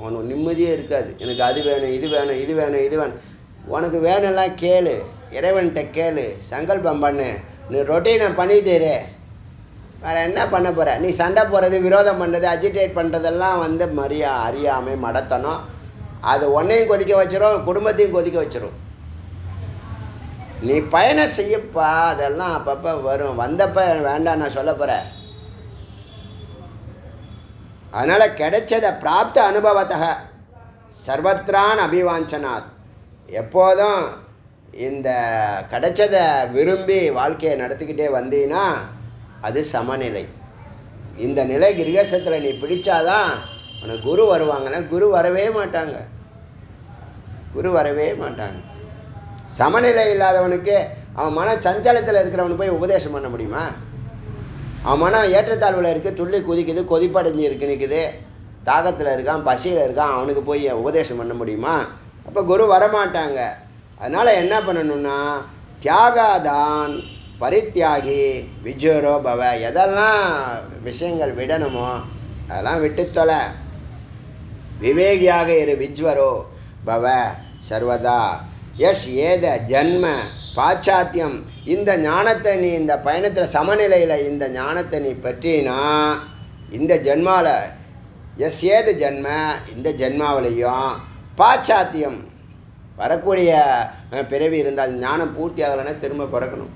உனக்கு நிம்மதியே இருக்காது. எனக்கு அது வேணும், இது வேணும், இது வேணும், இது வேணும். உனக்கு வேணும்லாம் கேளு, இறைவன்கிட்ட கேளு, சங்கல்பம் பண்ணு. நீ ரொட்டீனை பண்ணிட்டே வேறு என்ன பண்ண போகிற? நீ சண்டை போடுறது, விரோதம் பண்ணுறது, அஜிடேட் பண்ணுறதெல்லாம் அறியாமை மடத்தனம். அது ஒன்றையும் கொதிக்க வச்சிரும், குடும்பத்தையும் கொதிக்க வச்சிரும். நீ பயணம் செய்யப்பா, அதெல்லாம் அப்பப்போ வரும். வந்தப்போ வேண்டாம் நான் சொல்ல போகிறேன். அதனால் கிடைச்சதை பிராப்த அனுபவத்தக சர்வத்ரான் அபிவாஞ்சனாத். எப்போதும் இந்த கிடைச்சதை விரும்பி வாழ்க்கையை நடத்திக்கிட்டே வந்தீங்கன்னா அது சமநிலை. இந்த நிலை கிரகசத்தில் நீ பிடிச்சாதான் உனக்கு குரு வருவாங்கன்னா குரு வரவே மாட்டாங்க. சமநிலை இல்லாதவனுக்கு அவன் மன சஞ்சலத்தில் இருக்கிறவனுக்கு போய் உபதேசம் பண்ண முடியுமா? அவன் மனம் ஏற்றத்தாழ்வில் இருக்குது, துள்ளி குதிக்குது, கொதிப்படைஞ்சு நிற்குது, தாகத்தில் இருக்கான், பசியில் இருக்கான், அவனுக்கு போய் உபதேசம் பண்ண முடியுமா? அப்போ குரு வரமாட்டாங்க. அதனால் என்ன பண்ணணும்னா தியாகாதான் பரித்தியாகி விஜயரோ பவ. எதெல்லாம் விஷயங்கள் விடணுமோ அதெல்லாம் விட்டு தொலை. விவேகியாக இரு விஜ்வரோ பவ சர்வதா. எஸ் ஏத ஜன்ம பாச்சாத்தியம். இந்த ஞானத்தை நீ இந்த பயணத்தில் சமநிலையில் இந்த ஞானத்தை நீ பற்றினா இந்த ஜென்மாவில் எஸ் ஏது ஜன்ம இந்த ஜென்மாவிலையும் பாச்சாத்தியம் வரக்கூடிய பிறவி இருந்தால் ஞானம் பூர்த்தி ஆகலைன்னா திரும்ப பிறக்கணும்.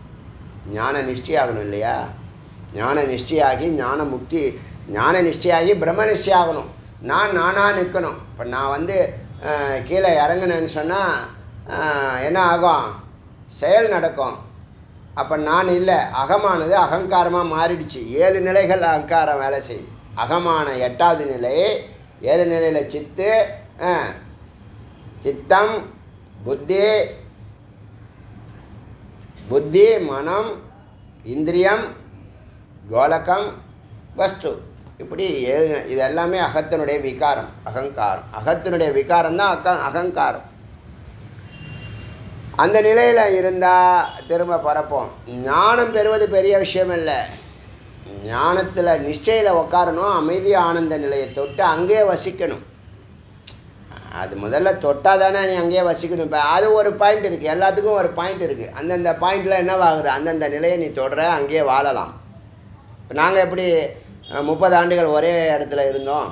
ஞான நிஷ்டையாகணும் இல்லையா? ஞான நிஷ்டையாகி ஞான நிஷ்டையாகி பிரம்ம நிஷ்டை ஆகணும். நானாக நிற்கணும். இப்போ நான் கீழே இறங்கினேன்னு சொன்னால் என்ன ஆகும்? செயல் நடக்கும். அப்போ நான் இல்லை, அகமானது அகங்காரமாக மாறிடுச்சு. 7 நிலைகள் அகங்காரம் வேலை செய்யுது. அகமான 8வது நிலை 7 நிலையில் சித்தம் புத்தி மனம் இந்திரியம் கோலகம் வஸ்து. இப்படி இது எல்லாமே அகத்தினுடைய விகாரம், அகங்காரம். அகத்தினுடைய விகாரம் தான் அகங்காரம். அந்த நிலையில் இருந்தால் திரும்ப பரப்போம். ஞானம் பெறுவது பெரிய விஷயம் இல்லை. ஞானத்தில் நிஷ்டையில் உட்காரணும், அமைதி ஆனந்த நிலையை தொட்டு அங்கேயே வசிக்கணும். அது முதல்ல தொட்டால் தானே நீ அங்கேயே வசிக்கணும். இப்போ அது ஒரு பாயிண்ட் இருக்குது, எல்லாத்துக்கும் ஒரு பாயிண்ட் இருக்குது. அந்தந்த பாயிண்டில் என்னவாகுது? அந்தந்த நிலையை நீ தொடுற, அங்கேயே வாழலாம். இப்போ நாங்கள் எப்படி 30 ஆண்டுகள் ஒரே இடத்துல இருந்தோம்?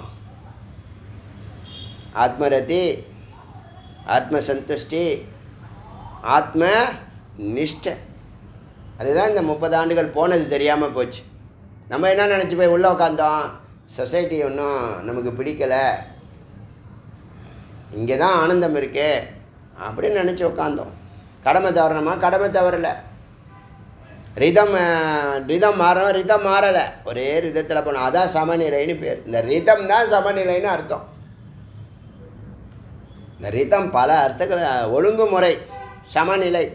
ஆத்மரதி, ஆத்மசந்துஷ்டி, ஆத்ம நிஷ்டை. அதுதான் இந்த 30 ஆண்டுகள் போனது தெரியாமல் போச்சு. நம்ம என்ன நினச்சி போய் உள்ளே உட்காந்தோம், சொசைட்டி ஒன்றும் நமக்கு பிடிக்கலை, இங்கே தான் ஆனந்தம் இருக்கே அப்படின்னு நினச்சி உட்காந்தோம். கடமை தவறணுமா? கடமை தவறலை. ரிதம் மாறணும், ரிதம் மாறலை, ஒரே ரிதத்தில் போனோம். அதான் சமநிலைன்னு பேர். இந்த ரிதம் தான் சமநிலைன்னு அர்த்தம். இந்த ரிதம் பல அர்த்தங்கள். ஒழுங்குமுறை, சமநிலை.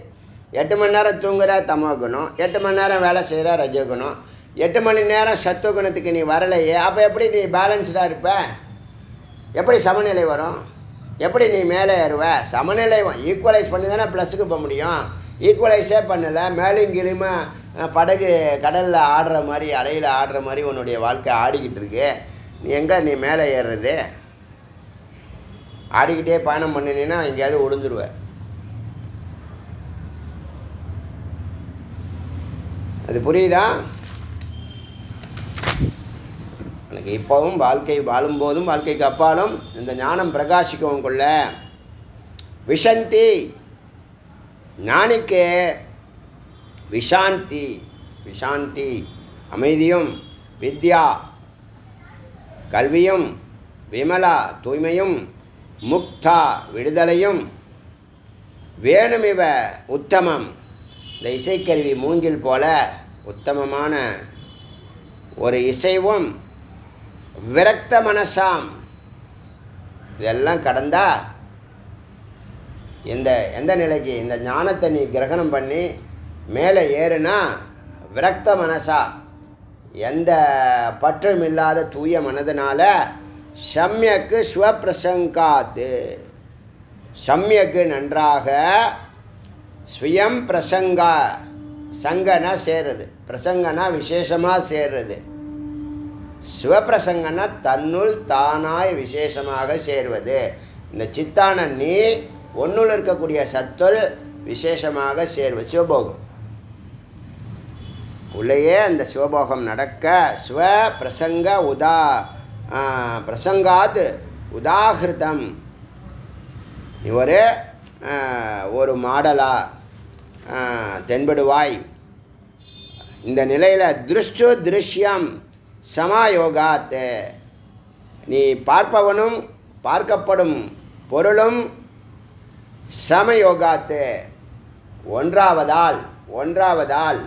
8 மணி நேரம் தூங்குற தமோகுணம், 8 மணி நேரம் வேலை செய்கிற ரஜகுணம், 8 மணி நேரம் சத்துவகுணத்துக்கு நீ வரலையே, அப்போ எப்படி நீ பேலன்ஸ்டாக இருப்ப? எப்படி சமநிலை வரும்? எப்படி நீ மேலே ஏறுவ? சமநிலை ஈக்குவலைஸ் பண்ணி தானே ப்ளஸுக்கு போக முடியும். ஈக்குவலைஸே பண்ணலை, மேலும் கீழுமே படகு கடலில் ஆடுற மாதிரி, அலையில் ஆடுற மாதிரி உன்னுடைய வாழ்க்கை ஆடிக்கிட்டு இருக்கு. நீ மேலே ஏறுறது? ஆடிக்கிட்டே பயணம் பண்ணினீன்னா எங்கேயாவது விழுந்துருவேன். அது புரியுதா? எனக்கு இப்போவும் வாழ்க்கை வாழும்போதும் வாழ்க்கைக்கு அப்பாலும் இந்த ஞானம் பிரகாசிக்கவும் கொள்ள விஷந்தி. ஞானிக்கு விஷாந்தி அமைதியும், வித்யா கல்வியும், விமலா தூய்மையும், முக்தா விடுதலையும், வேணுமிவ உத்தமம். இந்த இசைக்கருவி மூங்கில் போல உத்தமமான ஒரு இசைவும், விரக்த மனசாம். இதெல்லாம் கடந்தா எந்த நிலைக்கு? இந்த ஞானத்தை நீ கிரகணம் பண்ணி மேலே ஏறுனா விரக்த மனசா, எந்த பற்றும் இல்லாத தூய மனதினால சம்யக்கு ஸ்வப்பிரசங்காத்து. சம்யக்கு நன்றாக, ஸ்வயம் பிரசங்கா, சங்கனா சேர்றது, பிரசங்கனா விசேஷமாக சேர்றது, சிவப்பிரசங்கனா தன்னுள் தானாய் விசேஷமாக சேர்வது. இந்த சித்தான நீ ஒன்றுள் இருக்கக்கூடிய சத்துள் விசேஷமாக சேர்வது சிவபோகம். உள்ளேயே அந்த சிவபோகம் நடக்க ஸ்வ பிரசங்க பிரசங்காத் உதாகிருதம். நீ ஒரு மாடலாக தென்படுவாய். இந்த நிலையில் திருஷ்டு திருஷ்யம் சமாயோகாத். நீ பார்ப்பவனும் பார்க்கப்படும் பொருளும் சமயோகாத்து ஒன்றாவதால்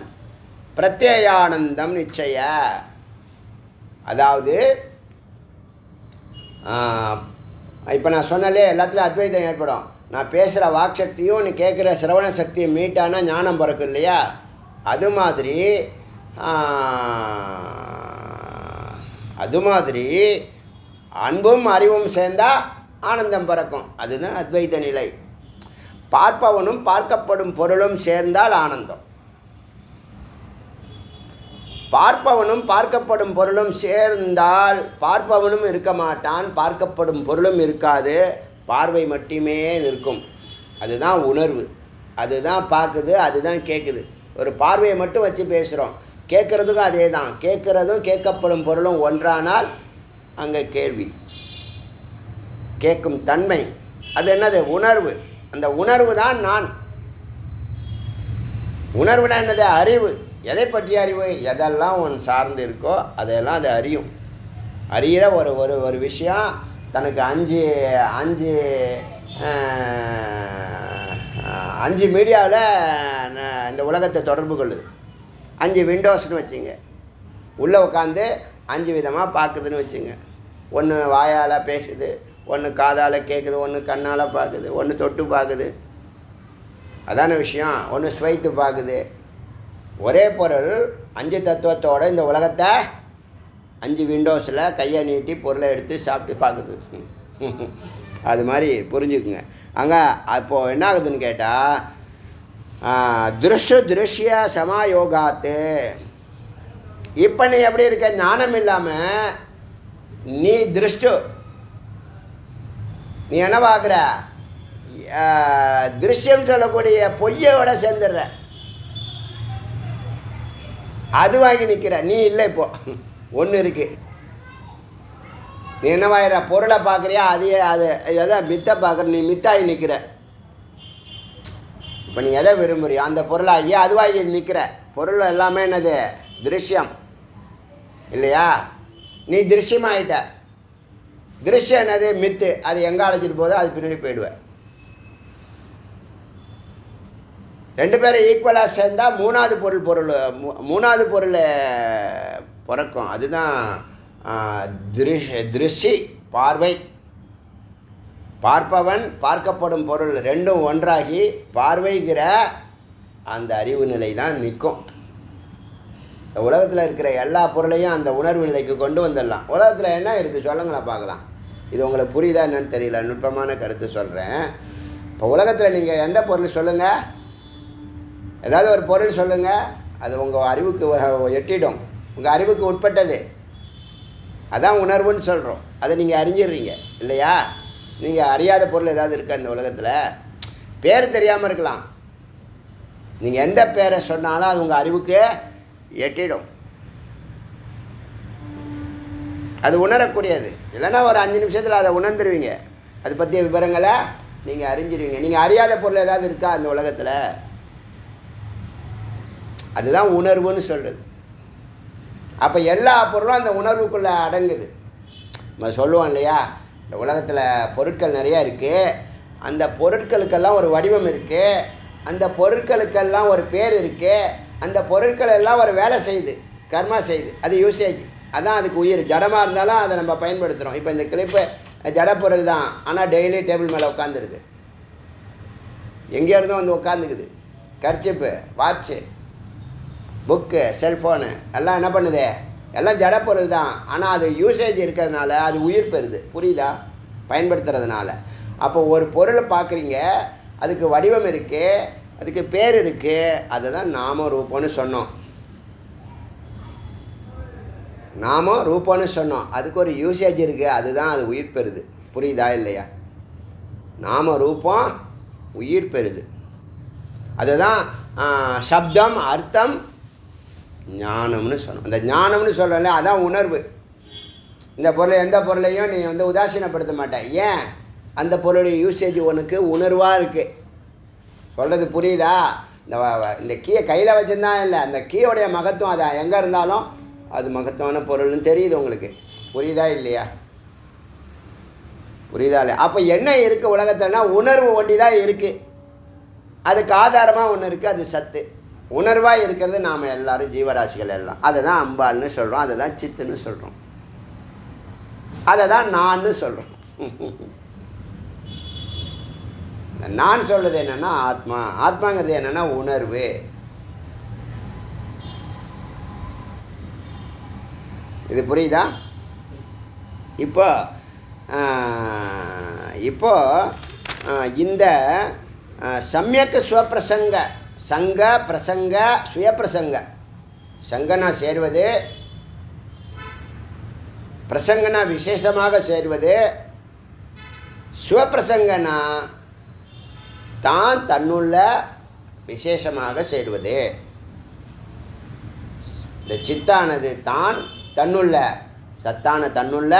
பிரத்யேயானந்தம் நிச்சய. அதாவது இப்போ நான் சொன்னாலே எல்லாத்துலேயும் அத்வைதம் ஏற்படும். நான் பேசுகிற வாக்சக்தியும் நீ கேட்குற சிரவண சக்தியும் மீட்டானா ஞானம் பிறக்கும் இல்லையா? அது மாதிரி அன்பும் அறிவும் சேர்ந்தால் ஆனந்தம் பிறக்கும். அதுதான் அத்வைத நிலை. பார்ப்பவனும் பார்க்கப்படும் பொருளும் சேர்ந்தால் ஆனந்தம். பார்ப்பவனும் பார்க்கப்படும் பொருளும் சேர்ந்தால் பார்ப்பவனும் இருக்க மாட்டான், பார்க்கப்படும் பொருளும் இருக்காது, பார்வை மட்டுமே நிற்கும். அதுதான் உணர்வு. அதுதான் பார்க்குது, அதுதான் கேட்குது. ஒரு பார்வையை மட்டும் வச்சு பேசுகிறோம். கேட்குறதுக்கும் அதே தான். கேட்குறதும் கேட்கப்படும் பொருளும் ஒன்றானால் அங்கே கேள்வி, கேட்கும் தன்மை. அது என்னது? உணர்வு. அந்த உணர்வு தான் நான். உணர்வுனா என்னது? அறிவு. எதை பற்றிய அறிவு? எதெல்லாம் ஒன்று சார்ந்து இருக்கோ அதையெல்லாம் அது அறியும். அறிகிற ஒரு விஷயம் தனக்கு அஞ்சு மீடியாவில் இந்த உலகத்தை தொடர்பு கொள்ளுது. 5 விண்டோஸ்னு வச்சுங்க. உள்ளே உட்காந்து 5 விதமாக பார்க்குதுன்னு வச்சுங்க. ஒன்று வாயால் பேசுது, ஒன்று காதால் கேட்குது, ஒன்று கண்ணால் பார்க்குது, ஒன்று தொட்டு பார்க்குது. அதான விஷயம். ஒன்று ஸ்வைத்து பார்க்குது. ஒரே பொருள் 5 தத்துவத்தோடு இந்த உலகத்தை 5 விண்டோஸில் கையை நீட்டி பொருளை எடுத்து சாப்பிட்டு பார்க்குது. அது மாதிரி புரிஞ்சுக்குங்க. அங்கே அப்போது என்ன ஆகுதுன்னு கேட்டால் திருஷ்ய சமாயோகாத்து. இப்போ நீ எப்படி இருக்க? ஞானம் இல்லாமல் நீ திருஷ்டு. நீ என்ன பார்க்குற? திருஷ்யம் சொல்லக்கூடிய பொய்யோட சேர்ந்துடுற. அது வாங்கி நிற்கிற. நீ இல்லை. இப்போ ஒன்று இருக்குது. நீ என்னவாயிர? பொருளை பார்க்குறியா? அதான் மித்தை பார்க்குற. நீ மித்தாகி நிற்கிற. இப்போ நீ எதை விரும்புறியோ அந்த பொருளாகி அதுவாகி நிற்கிற. பொருள் எல்லாமே என்னது? திருஷ்யம் இல்லையா? நீ திருஷ்யமாகிட்ட. திருஷ்யம் என்னது? மித்து. அது எங்கே அழைச்சிட்டு போதோ அது பின்னாடி போயிடுவேன். 2 பேரும் ஈக்குவலாக சேர்ந்தால் மூணாவது பொருள் பிறக்கும். அதுதான் திருஷி, பார்வை. பார்ப்பவன் பார்க்கப்படும் பொருள் ரெண்டும் ஒன்றாகி பார்வைங்கிற அந்த அறிவு நிலை தான் நிற்கும். இந்த உலகத்தில் இருக்கிற எல்லா பொருளையும் அந்த உணர்வு நிலைக்கு கொண்டு வந்துடலாம். உலகத்தில் என்ன இருக்குது சொல்லுங்களேன் பார்க்கலாம். இது உங்களுக்கு புரியுதா என்னன்னு தெரியல. நுட்பமான கருத்து சொல்கிறேன். இப்போ உலகத்தில் நீங்கள் எந்த பொருள் சொல்லுங்கள், ஏதாவது ஒரு பொருள் சொல்லுங்கள், அது உங்கள் அறிவுக்கு எட்டிடும். உங்கள் அறிவுக்கு உட்பட்டது. அதான் உணர்வுன்னு சொல்கிறோம். அதை நீங்கள் அறிஞ்சிடுறீங்க இல்லையா? நீங்கள் அறியாத பொருள் ஏதாவது இருக்கா இந்த உலகத்தில்? பேர் தெரியாமல் இருக்கலாம். நீங்கள் எந்த பேரை சொன்னாலும் அது உங்கள் அறிவுக்கு எட்டிடும். அது உணரக்கூடியது. இல்லைன்னா ஒரு 5 நிமிஷத்தில் அதை உணர்ந்துருவீங்க. அதை பற்றிய விவரங்களை நீங்கள் அறிஞ்சிருவீங்க. நீங்கள் அறியாத பொருள் ஏதாவது இருக்கா இந்த உலகத்தில்? அதுதான் உணர்வுன்னு சொல்கிறது. அப்போ எல்லா பொருளும் அந்த உணர்வுக்குள்ளே அடங்குது. நம்ம சொல்லுவோம் இல்லையா, இந்த உலகத்தில் பொருட்கள் நிறையா இருக்குது. அந்த பொருட்களுக்கெல்லாம் ஒரு வடிவம் இருக்குது. அந்த பொருட்களுக்கெல்லாம் ஒரு பேர் இருக்குது. அந்த பொருட்கள் எல்லாம் ஒரு வேலை செய்யுது, கர்மா செய்யுது. அது யூசேஜ். அதான் அதுக்கு உயிர். ஜடமாக இருந்தாலும் அதை நம்ம பயன்படுத்துகிறோம். இப்போ இந்த கிளிப்பு ஜட பொருள் தான், ஆனால் டெய்லி டேபிள் மேலே உட்காந்துடுது. எங்கே இருந்தும் வந்து உட்காந்துக்குது. கர்ச்சிப்பு, வாட்சு, புக்கு, செல்ஃபோனு எல்லாம் என்ன பண்ணுது? எல்லாம் ஜடப்பொருள் தான். ஆனால் அது யூசேஜ் இருக்கிறதுனால அது உயிர் பெறுது. புரியுதா? பயன்படுத்துறதுனால. அப்போ ஒரு பொருளை பார்க்குறீங்க, அதுக்கு வடிவம் இருக்குது, அதுக்கு பேர் இருக்குது, அதை தான் நாம ரூபம்னு சொன்னோம். நாம ரூபம்னு சொன்னோம். அதுக்கு ஒரு யூசேஜ் இருக்குது, அதுதான் அது உயிர் பெறுது. புரியுதா இல்லையா? நாம ரூபம் உயிர் பெறுது. அதுதான் சப்தம் அர்த்தம் ஞானம்னு சொன்னோம். அந்த ஞானம்னு சொல்கிறோம்ல, அதான் உணர்வு. இந்த பொருளை எந்த பொருளையும் நீ உதாசீனப்படுத்த மாட்டேன். ஏன்? அந்த பொருளுடைய யூசேஜ் உனக்கு உணர்வாக இருக்குது. சொல்கிறது புரியுதா? இந்த கீயை கையில் வச்சுருந்தான் இல்லை, அந்த கீயோடைய மகத்துவம் அதை எங்கே இருந்தாலும் அது மகத்துவமான பொருள்னு தெரியுது உங்களுக்கு. புரியுதா இல்லையா? புரியுதா இல்லையா? அப்போ என்ன இருக்குது உலகத்தில்னா உணர்வு ஒண்டி தான் இருக்குது. அதுக்கு ஆதாரமாக ஒன்று இருக்குது, அது சத்து. உணர்வாக இருக்கிறது நாம் எல்லாரும், ஜீவராசிகள் எல்லாம். அதை தான் அம்பாள்னு சொல்கிறோம், அதை தான் சித்துன்னு சொல்கிறோம், அதை தான் நான்னு சொல்கிறோம். நான் சொல்கிறது என்னென்னா ஆத்மா. ஆத்மாங்கிறது என்னென்னா உணர்வு. இது புரியுதா? இப்போ இந்த சமயக்கு ஸ்வப்பிரசங்க, சங்க பிரசங்க சுயப்பிரசங்க. சங்கனா சேருவது, பிரசங்கனா விசேஷமாக சேருவது, சிவப்பிரசங்கனா தான் தன்னுள்ள விசேஷமாக சேருவது. இந்த சித்தானது தான் தன்னுள்ள, சத்தான தன்னுள்ள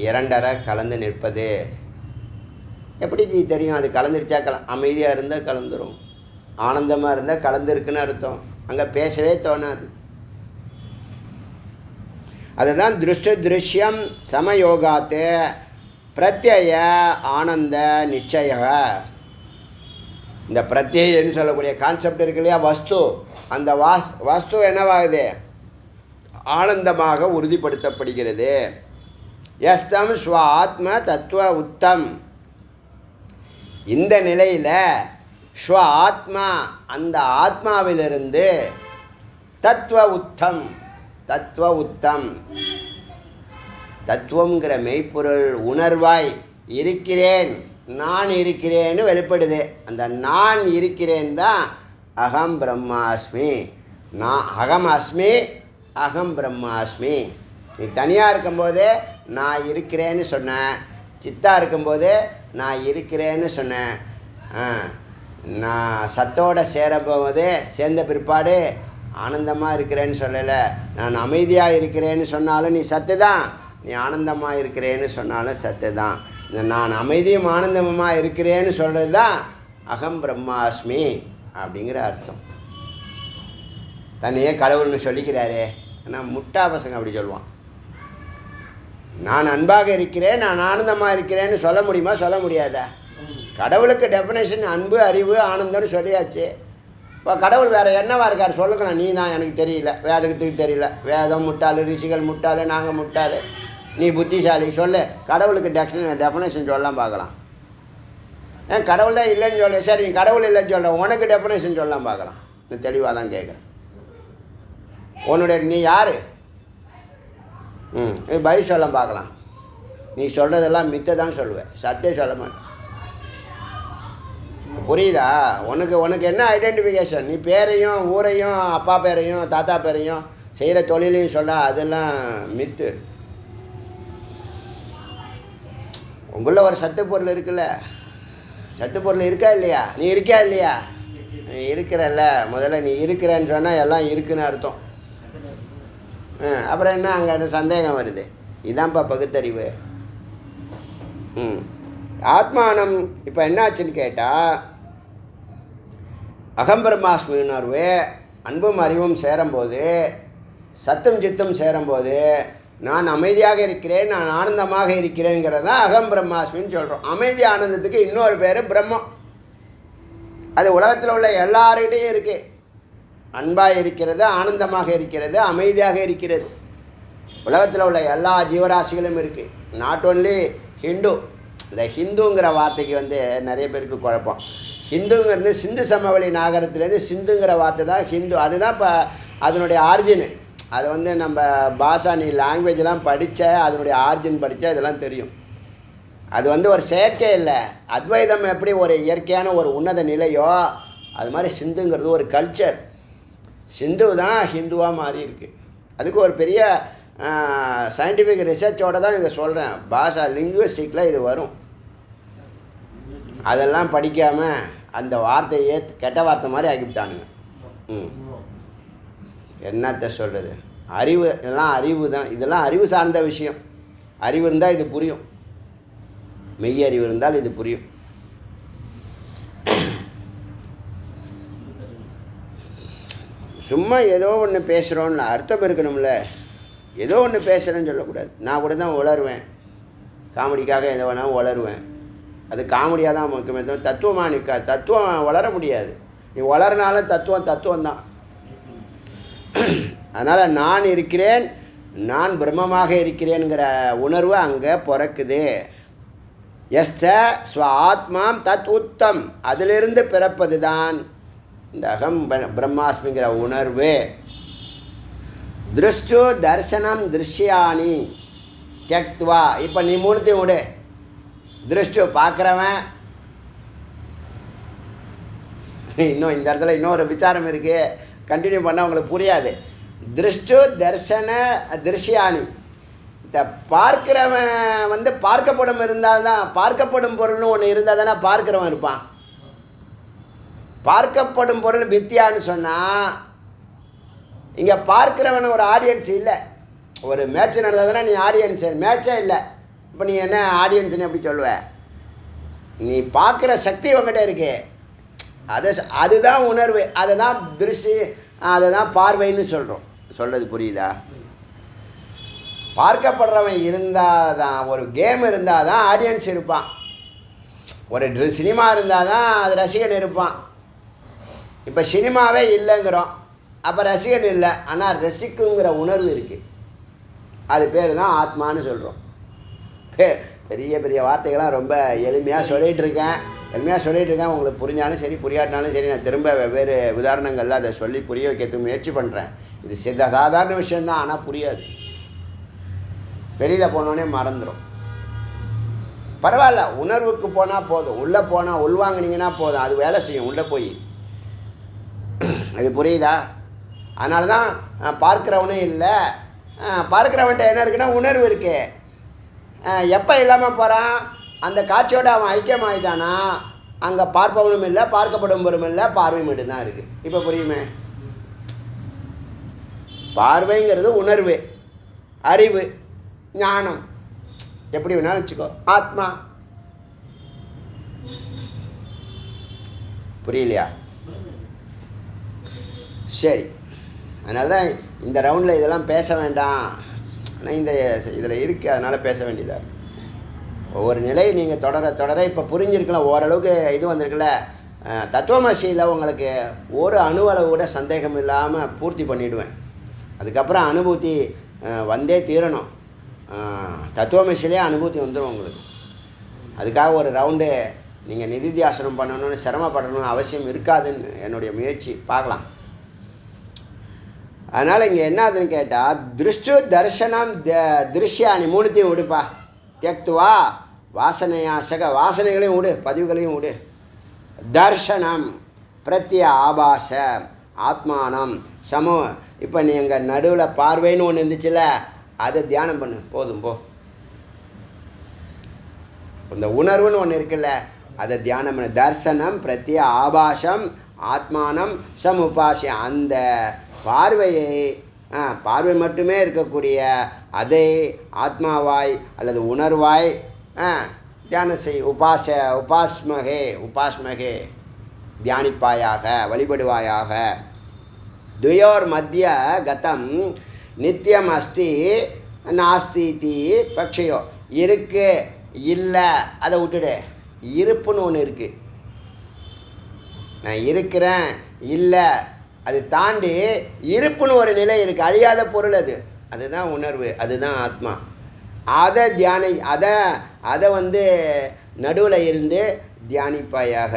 இரண்டரை கலந்து நிற்பது. எப்படி தெரியும்? அது கலந்துருச்சா? அமைதியாக இருந்தால் கலந்துரும், ஆனந்தமாக இருந்தால் கலந்துருக்குன்னு அர்த்தம். அங்கே பேசவே தோணாது. அதுதான் திருஷ்ட திருஷ்யம் சமயோகாத்து பிரத்யய ஆனந்த நிச்சய. இந்த பிரத்யன்னு சொல்லக்கூடிய கான்செப்ட் இருக்கு இல்லையா, வஸ்து. அந்த வஸ்து என்னவாகுது? ஆனந்தமாக உறுதிப்படுத்தப்படுகிறது. யஸ்தம் ஸ்வ ஆத்ம தத்துவ உத்தம். இந்த நிலையில் ஸ்வ ஆத்மா, அந்த ஆத்மாவிலிருந்து தத்துவ உத்தம், தத்துவ உத்தம், தத்துவங்கிற மெய்ப்பொருள் உணர்வாய் இருக்கிறேன், நான் இருக்கிறேன்னு வெளிப்படுது. அந்த நான் இருக்கிறேன் தான் அகம் பிரம்மாஸ்மி. நான் அகம் அஸ்மி, அகம் பிரம்மாஸ்மி. நீ தனியாக இருக்கும்போது நான் இருக்கிறேன்னு சொன்னேன், சித்தாக இருக்கும்போது நான் இருக்கிறேன்னு சொன்னேன். நான் சத்தோடு சேரும்போது சேர்ந்த பிற்பாடு ஆனந்தமாக இருக்கிறேன்னு சொல்லலை. நான் அமைதியாக இருக்கிறேன்னு சொன்னாலும் நீ சத்து தான், நீ ஆனந்தமாக இருக்கிறேன்னு சொன்னாலும் சத்து தான். இந்த நான் அமைதியும் ஆனந்தமாக இருக்கிறேன்னு சொல்கிறது தான் அகம் பிரம்மாஸ்மி அப்படிங்கிற அர்த்தம். தன்னையே கடவுள்னு சொல்லிக்கிறாரே, ஆனால் முட்டா பசங்க அப்படி சொல்லுவான். நான் அன்பாக இருக்கிறேன், நான் ஆனந்தமாக இருக்கிறேன்னு சொல்ல முடியுமா? சொல்ல முடியாதா? கடவுளுக்கு டெஃபினேஷன் அன்பு, அறிவு, ஆனந்தம்னு சொல்லியாச்சு. இப்போ கடவுள் வேறு என்னவா இருக்கார் சொல்லுங்கண்ணா. நீ தான் எனக்கு தெரியல, வேதத்துக்கு தெரியல, வேதம் முட்டாள், ரிஷிகள் முட்டாள், நாங்கள் முட்டாள், நீ புத்திசாலி. சொல்லு, கடவுளுக்கு டெஃபினேஷன் சொல்லலாம் பார்க்கலாம். ஏன் கடவுள் தான் இல்லைன்னு சொல்ல, சரி நீ கடவுள் இல்லைன்னு சொல்கிறேன், உனக்கு டெஃபினேஷன் சொல்லலாம் பார்க்கலாம். நீ தெளிவாக தான் கேட்குறேன். உன்னுடைய நீ யார்? பதில் சொல்ல பார்க்கலாம். நீ சொல்கிறதெல்லாம் மித்தை தான் சொல்லுவேன், சத்தியம் சொல்ல மாட்டேன். புரியுதா? உனக்கு என்ன ஐடென்டிஃபிகேஷன்? நீ பேரையும் ஊரையும் அப்பா பேரையும் தாத்தா பேரையும் செய்கிற தொழிலையும் சொல்ல, அதெல்லாம் மித்து. உங்கள ஒரு சத்து பொருள் இருக்குல்ல, சத்து பொருள் இருக்கா இல்லையா? நீ இருக்கியா இல்லையா? நீ இருக்கிறல்ல. முதல்ல நீ இருக்கிறேன்னு சொன்னால் எல்லாம் இருக்குன்னு அர்த்தம். அப்புறம் என்ன அங்கே சந்தேகம் வருது? இதான்ப்பா பகுத்தறிவு. ஆத்மானம் இப்போ என்னாச்சுன்னு கேட்டால், அகம்பிரமாஸ்மி உணர்வு அன்பும் அறிவும் சேரும்போது, சத்தும் சித்தும் சேரும்போது, நான் அமைதியாக இருக்கிறேன், நான் ஆனந்தமாக இருக்கிறேங்கிறது தான் அகம் பிரம்மாஸ்மின்னு சொல்கிறோம். அமைதி ஆனந்தத்துக்கு இன்னொரு பேர் பிரம்மம். அது உலகத்தில் உள்ள எல்லார்கிட்டையும் இருக்குது. அன்பாக இருக்கிறது, ஆனந்தமாக இருக்கிறது, அமைதியாக இருக்கிறது. உலகத்தில் உள்ள எல்லா ஜீவராசிகளும் இருக்குது. Not only Hindu. இந்த ஹிந்துங்கிற வார்த்தைக்கு நிறைய பேருக்கு குழப்பம். ஹிந்துங்கிறது சிந்து சமவெளி நாகரத்துலேருந்து சிந்துங்கிற வார்த்தை தான் ஹிந்து. அதுதான் இப்போ அதனுடைய ஆரிஜின். அது வந்து நம்ம பாஷா நீ லாங்குவேஜ்லாம் படித்த அதனுடைய ஆரிஜின் படித்தா இதெல்லாம் தெரியும். அது வந்து ஒரு செயற்கை இல்லை. அத்வைதம் எப்படி ஒரு இயற்கையான ஒரு உன்னத நிலையோ அது மாதிரி சிந்துங்கிறது ஒரு கல்ச்சர். சிந்து தான் ஹிந்துவாக மாறி இருக்கு. அதுக்கு ஒரு பெரிய சயின்டிஃபிக் ரிசர்ச்சோடு தான் இதை சொல்கிறேன். பாஷா லிங்குவிஸ்டிக்கில் இது வரும். அதெல்லாம் படிக்காமல் அந்த வார்த்தையே கெட்ட வார்த்தை மாதிரி ஆக்கிவிட்டானுங்க. என்னத்த சொல்கிறது? அறிவு, இதெல்லாம் அறிவு தான். இதெல்லாம் அறிவு சார்ந்த விஷயம். அறிவு இருந்தால் இது புரியும். மெய் அறிவு இருந்தால் இது புரியும். சும்மா ஏதோ ஒன்று பேசுகிறோன்னு அர்த்தம் இருக்கணும்ல. ஏதோ ஒன்று பேசுகிறேன்னு சொல்லக்கூடாது. நான் கூட தான் உளருவேன், காமெடிக்காக எதை வேணாலும் உளருவேன். அது காமெடியாக தான் முக்கியமே தவிர தத்துவமாக நிற்கா. தத்துவம் வளர முடியாது. நீ வளர்னாலும் தத்துவம் தான். அதனால் நான் இருக்கிறேன், நான் பிரம்மமாக இருக்கிறேனுங்கிற உணர்வு அங்கே பிறக்குது. எஸ்த ஸ்வ ஆத்மாம் தத் உத்தம். அதிலிருந்து பிறப்பது தான் இந்த அகம் பிரம்மாஸ்மிங்கிற உணர்வு. திருஷ்டு தர்சனம் திருஷ்யானி தியக்த்வா. இப்போ நீ மூணுத்தையும் விடு. திருஷ்டு பார்க்குறவன், இன்னும் இந்த இடத்துல இன்னொரு விசாரம் இருக்குது, கண்டினியூ பண்ணால் உங்களுக்கு புரியாது. திருஷ்டு தர்சன திருஷ்யானி. இந்த பார்க்கிறவன் வந்து பார்க்கப்படும் இருந்தால் தான், பார்க்கப்படும் பொருள்னு ஒன்று இருந்தால் தானே பார்க்கிறவன் இருப்பான். பார்க்கப்படும் பொருள் மித்தியான்னு சொன்னால் இங்கே பார்க்கிறவன் ஒரு ஆடியன்ஸ் இல்லை. ஒரு மேட்ச் நடந்தால் தானே நீ ஆடியன்ஸு. மேட்சே இல்லை, இப்போ நீ என்ன ஆடியன்ஸ்னு எப்படி சொல்லுவ? நீ பார்க்குற சக்தி உங்ககிட்ட இருக்கு. அதுதான் உணர்வு, அதை தான் திருஷ்டி, அதை தான் பார்வைன்னு சொல்கிறோம். சொல்கிறது புரியுதா? பார்க்கப்படுறவன் இருந்தால் தான், ஒரு கேம் இருந்தால் தான் ஆடியன்ஸ் இருப்பான். ஒரு சினிமா இருந்தால் தான் அது ரசிகன் இருப்பான். இப்போ சினிமாவே இல்லைங்கிறோம், அப்போ ரசிகன் இல்லை. ஆனால் ரசிக்குங்கிற உணர்வு இருக்குது. அது பேர் தான் ஆத்மான்னு சொல்கிறோம். பெரிய பெரிய வார்த்தைகள்லாம் ரொம்ப எளிமையாக சொல்லிகிட்டு இருக்கேன். உங்களுக்கு புரிஞ்சாலும் சரி புரியாட்டினாலும் சரி, நான் திரும்ப வெவ்வேறு உதாரணங்களில் அதை சொல்லி புரிய வைக்கிறதுக்கு முயற்சி பண்ணுறேன். இது சாதாரண விஷயந்தான், ஆனால் புரியாது. வெளியில் போனோடனே மறந்துடும். பரவாயில்ல, உணர்வுக்கு போனால் போதும். உள்ளே போனால் உள்வாங்கினீங்கன்னா போதும், அது வேலை செய்யும் உள்ளே போய். அது புரியுதா? அதனால தான் பார்க்குறவனே இல்லை. பார்க்குறவன்ட்ட என்ன இருக்குன்னா உணர்வு இருக்கு. எப்போ இல்லாமல் போகிறான்? அந்த காட்சியோடு அவன் ஐக்கியமாயிட்டானா அங்கே பார்ப்பவனும் இல்லை, பார்க்கப்படும் பொருளும் இல்லை, பார்வை மட்டும்தான் இருக்குது. இப்போ புரியுமே? பார்வைங்கிறது உணர்வு, அறிவு, ஞானம், எப்படி வேணாலும் வச்சுக்கோ. ஆத்மா. புரியலையா? சரி, அதனால தான் இந்த ரவுண்டில் இதெல்லாம் பேச வேண்டாம். ஆனால் இந்த இதில் இருக்குது, அதனால் பேச வேண்டியதாக இருக்குது. ஒவ்வொரு நிலையை நீங்கள் தொடர இப்போ புரிஞ்சிருக்கலாம். ஓரளவுக்கு இது வந்திருக்குல்ல. தத்துவமசியில் உங்களுக்கு ஒரு அணுவளவு கூட சந்தேகம் இல்லாமல் பூர்த்தி பண்ணிவிடுவேன். அதுக்கப்புறம் அனுபூதி வந்தே தீரணும். தத்துவமசிலே அனுபூதி வந்துடும் உங்களுக்கு. அதுக்காக ஒரு ரவுண்டு நீங்கள் நிதித்தியாசனம் பண்ணணும்னு சிரமப்படணும்னு அவசியம் இருக்காதுன்னு என்னுடைய முயற்சி. பார்க்கலாம். அதனால் இங்கே என்னதுன்னு கேட்டால், திருஷ்டு தர்சனம் திருஷ்யானி மூணுத்தையும் விடுப்பா. தியக்துவா வாசனையாசக, வாசனைகளையும் விடு, பதிவுகளையும் விடு. தர்ஷனம் பிரத்ய ஆபாச ஆத்மானம் சமூ. இப்போ நீ எங்கள் நடுவில் பார்வைன்னு ஒன்று இருந்துச்சுல்ல, அதை தியானம் பண்ணு, போதும் போ. இந்த உணர்வுன்னு ஒன்று இருக்குல்ல, அதை தியானம் பண்ணு. தர்சனம் பிரத்ய ஆபாசம் ஆத்மானம் சமுபாஷி. அந்த பார்வையை, பார்வை மட்டுமே இருக்கக்கூடிய அதை ஆத்மாவாய் அல்லது உணர்வாய் தியானம் செய். உபாஸ்மகே தியானிப்பாயாக, வழிபடுவாயாக. துயோர் மத்திய கதம் நித்தியம் அஸ்தி நாஸ்தி பக்ஷயோ. இருக்கு இல்லை அதை விட்டுடு. இருப்புன்னு ஒன்று இருக்குது. நான் இருக்கிறேன் இல்லை, அது தாண்டி இருப்புன்னு ஒரு நிலை இருக்குது. அழியாத பொருள் அது. அதுதான் உணர்வு, அதுதான் ஆத்மா. அதை வந்து நடுவில் இருந்து தியானிப்பாயாக.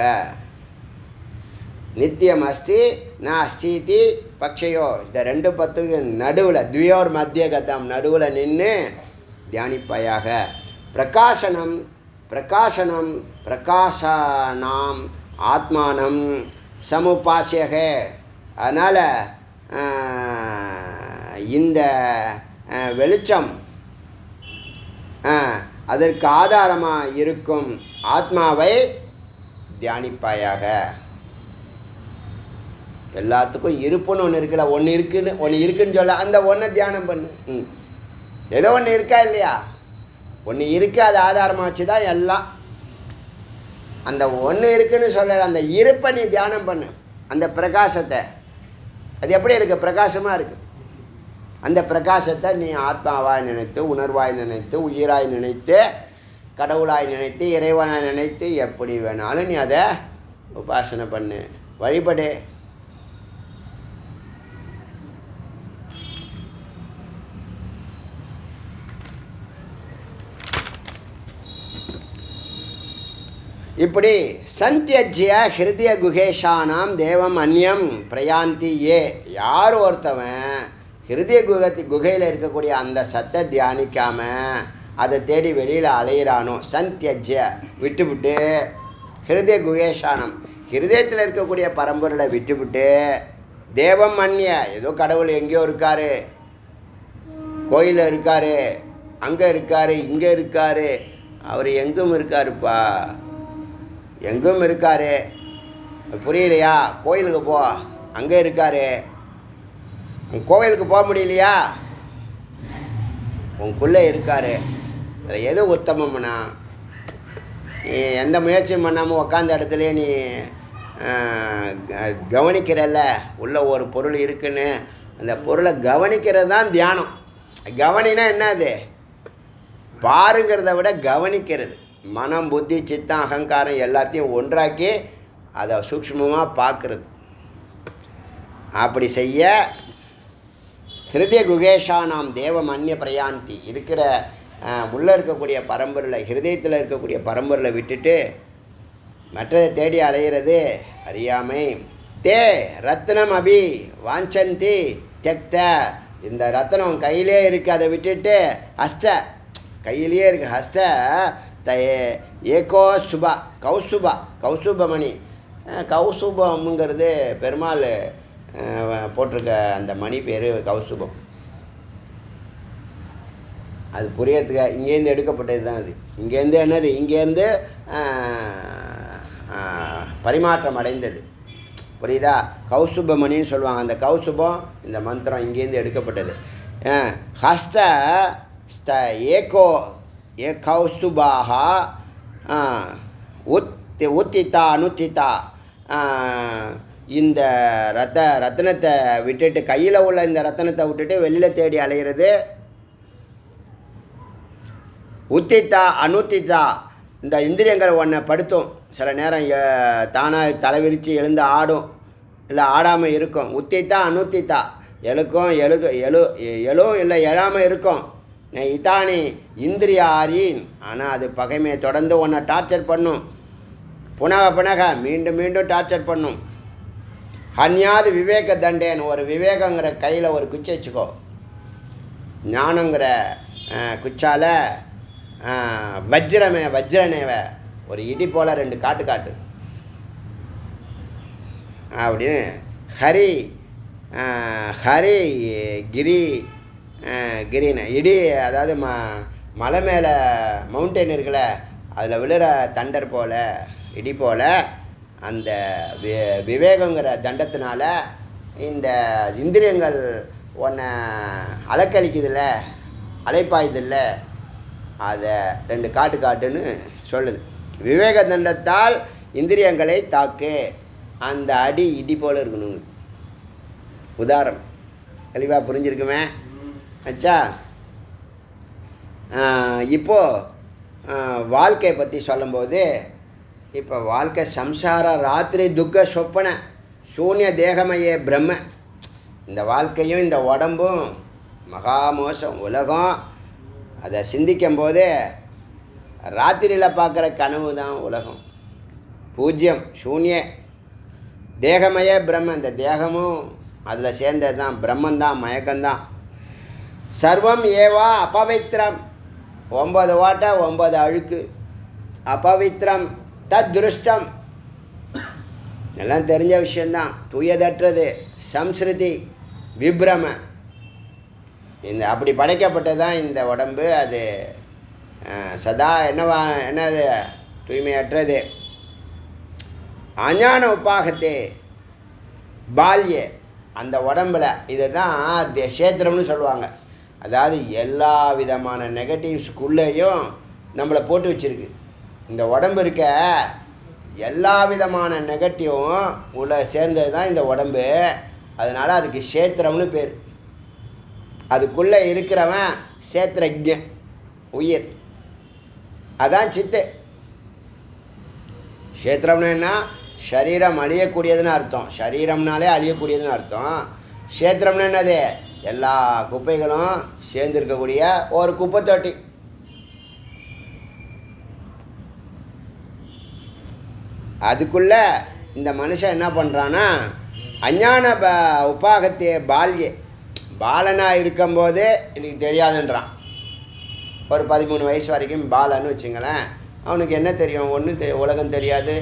நித்தியம் அஸ்தி ந அஸ்திதி பக்ஷயோ, இந்த ரெண்டு பத்துக்கு நடுவில் த்வியோர் மத்திய கதம் நடுவில் நின்று தியானிப்பாயாக. பிரகாசனம் பிரகாசனம் பிரகாசனாம் ஆத்மானம் சமுபாசியக. அதனால் இந்த வெளிச்சம் அதற்கு ஆதாரமாக இருக்கும் ஆத்மாவை தியானிப்பாயாக. எல்லாத்துக்கும் இருப்புன்னு ஒன்று இருக்குல்ல, ஒன்று இருக்குன்னு சொல்ல அந்த ஒன்றை தியானம் பண்ணு. ஏதோ ஒன்று இருக்கா இல்லையா, ஒன்று இருக்கு, அது ஆதாரமாக வச்சு தான் எல்லாம். அந்த ஒன்று இருக்குன்னு சொல்ல அந்த இருப்பை நீ தியானம் பண்ணு. அந்த பிரகாசத்தை, அது எப்படி இருக்குது, பிரகாசமாக இருக்குது. அந்த பிரகாசத்தை நீ ஆத்மாவாய் நினைத்து, உணர்வாய் நினைத்து, உயிராய் நினைத்து, கடவுளாய் நினைத்து, இறைவனாய் நினைத்து, எப்படி வேணாலும் நீ அதை உபாசனை பண்ணு, வழிபடு. இப்படி சந்தியஜ்ய ஹிருதய குகேஷானாம் தேவம் அந்நியம் பிரயாந்தி ஏ. யார் ஒருத்தவன் ஹிருதய குகையில் இருக்கக்கூடிய அந்த சத்தை தியானிக்காமல் அதை தேடி வெளியில் அலையிறானோ, சந்தியஜ்ய விட்டுவிட்டு, ஹிருதய குகேஷானம் ஹிருதயத்தில் இருக்கக்கூடிய பரம்பொருளை விட்டுவிட்டு, தேவம் அந்நிய ஏதோ கடவுள் எங்கேயோ இருக்கார், கோயிலில் இருக்கார், அங்கே இருக்கார், இங்கே இருக்கார், அவர் எங்கும் இருக்காருப்பா, எங்கும் இருக்கார். புரியலையா? கோயிலுக்கு போ, அங்கே இருக்கார். கோவிலுக்கு போக முடியலையா? உனக்குள்ளே இருக்கார். அதில் எது உத்தமம்னா, நீ எந்த முயற்சியும் பண்ணாமல் உக்காந்த இடத்துலையே நீ கவனிக்கிறல்ல, உள்ள ஒரு பொருள் இருக்குன்னு அந்த பொருளை கவனிக்கிறது தான் தியானம். கவனினா என்னது? பாருங்கிறத விட கவனிக்கிறது. மனம், புத்தி, சித்தம், அகங்காரம் எல்லாத்தையும் ஒன்றாக்கி அதை சூக்ஷ்மமாக பார்க்குறது. அப்படி செய்ய ஹிருதய குகேஷானாம் தேவம் அந்நிய பிரயாந்தி இருக்கிற உள்ளே இருக்கக்கூடிய பரம்பொருளை, ஹிருதயத்தில் இருக்கக்கூடிய பரம்பொருளை விட்டுட்டு மற்றதை தேடி அலைகிறது அறியாமை. தே ரத்னம் அபி வாஞ்சந்தி தெக்த. இந்த ரத்னம் கையிலே இருக்குது, அதை விட்டுட்டு ஹஸ்த, கையிலேயே இருக்குது ஹஸ்த ஏகோ சுபா கௌசுபா கௌசுபமணி. கௌசுபம்ங்கிறது பெருமாள் போட்டிருக்க அந்த மணி பேர் கௌசுபம். அது புரியறதுக்கு இங்கேருந்து எடுக்கப்பட்டது தான். அது இங்கேருந்து என்னது, இங்கேருந்து பரிமாற்றம் அடைந்தது. புரியுதா? கௌசுபமணின்னு சொல்லுவாங்க. அந்த கௌசுபம் இந்த மந்திரம் இங்கேருந்து எடுக்கப்பட்டது. ஹஸ்த ஸ்த ஏகோ ஏ கௌசுபாக உத்திதா அனுத்திதா. இந்த ரத்தனத்தை விட்டுட்டு, கையில் உள்ள இந்த ரத்தனத்தை விட்டுட்டு வெளியில் தேடி அலைகிறது. உத்திதா அனுத்திதா. இந்த இந்திரியங்கள் ஒன்றை படுத்தும், சில நேரம் தானாக தலைவிரித்து எழுந்து ஆடும், இல்லை ஆடாமல் இருக்கும். உத்திதா அனுத்திதா. எழுக்கும் எழும் இல்லை எழாமல் இருக்கும். இதானி இந்திரிய ஆரின். ஆனால் அது பகைமையை தொடர்ந்து ஒன்றை டார்ச்சர் பண்ணும். புனக மீண்டும் மீண்டும் டார்ச்சர் பண்ணும். ஹன்யாது விவேக தண்டேன். ஒரு விவேகங்கிற கையில் ஒரு குச்சி வச்சுக்கோ, ஞானங்கிற குச்சால் வஜ்ரநேவ ஒரு இடி போல் 2 காட்டு அப்படின்னு. ஹரி கிரின்னு இடி, அதாவது மலை மேலே மவுண்டெயின் இருக்குல்ல, அதில் விழுற தண்டர் போல், இடி போல் அந்த விவேகங்கிற தண்டத்தினால இந்த இந்திரியங்கள் ஒன்றை அலக்கழிக்குதில்ல, அலைப்பாயுதில்ல, அதை 2 காட்டுன்னு சொல்லுது. விவேக தண்டத்தால் இந்திரியங்களை தாக்கு. அந்த அடி இடி போல் இருக்கணுங்க. உதாரணம் தெளிவாக புரிஞ்சிருக்குமே ஆச்சா? இப்போது வாழ்க்கையை பற்றி சொல்லும்போது, இப்போ வாழ்க்கை சம்சார ராத்திரி துக்க சொப்பன சூன்ய தேகமையே பிரம்ம. இந்த வாழ்க்கையும் இந்த உடம்பும் மகா மோசம் உலகம். அதை சிந்திக்கும் போது ராத்திரியில் பார்க்குற கனவு தான் உலகம். பூஜ்யம் சூன்ய. தேகமய பிரம்ம, இந்த தேகமும் அதில் சேர்ந்தது தான், பிரம்மந்தான், மயக்கம்தான். சர்வம் ஏவா அபவித்ரம், 9 வாட்டை 9 அழுக்கு. அபவித்ரம் தத் திருஷ்டம், எல்லாம் தெரிஞ்ச விஷயந்தான். தூயதற்றது, சம்ஸ்ருதி, விப்ரம, இந்த அப்படி படைக்கப்பட்டது தான் இந்த உடம்பு. அது சதா என்னது தூய்மையற்றது. அஞ்ஞான உபாகத்தே பால்ய, அந்த உடம்பில் இதை தான் சேத்திரம்னு சொல்லுவாங்க. அதாவது எல்லா விதமான நெகட்டிவ்ஸ்குள்ளேயும் நம்மளை போட்டு வச்சுருக்கு. இந்த உடம்பு இருக்க எல்லா விதமான நெகட்டிவும் உள்ள சேர்ந்தது தான் இந்த உடம்பு. அதனால் அதுக்கு சேத்திரம்னு பேர். அதுக்குள்ளே இருக்கிறவன் சேத்திரஜ்ஞ, உயிர், அதான் சித்து. சேத்திரம்னு என்ன? சரீரம் அழியக்கூடியதுன்னு அர்த்தம். சரீரம்னாலே அழியக்கூடியதுன்னு அர்த்தம். சேத்திரம்னு என்னது? எல்லா குப்பைகளும் சேர்ந்துருக்கக்கூடிய ஒரு குப்பை தொட்டி. அதுக்குள்ளே இந்த மனுஷன் என்ன பண்ணுறான்னா, அஞ்ஞான உபாகத்தே பால்யே, பாலனாக இருக்கும்போது எனக்கு தெரியாதுன்றான். ஒரு 13 வயசு வரைக்கும் பாலன்னு வச்சுங்களேன். அவனுக்கு என்ன தெரியும்? ஒன்றும் உலகம் தெரியாது,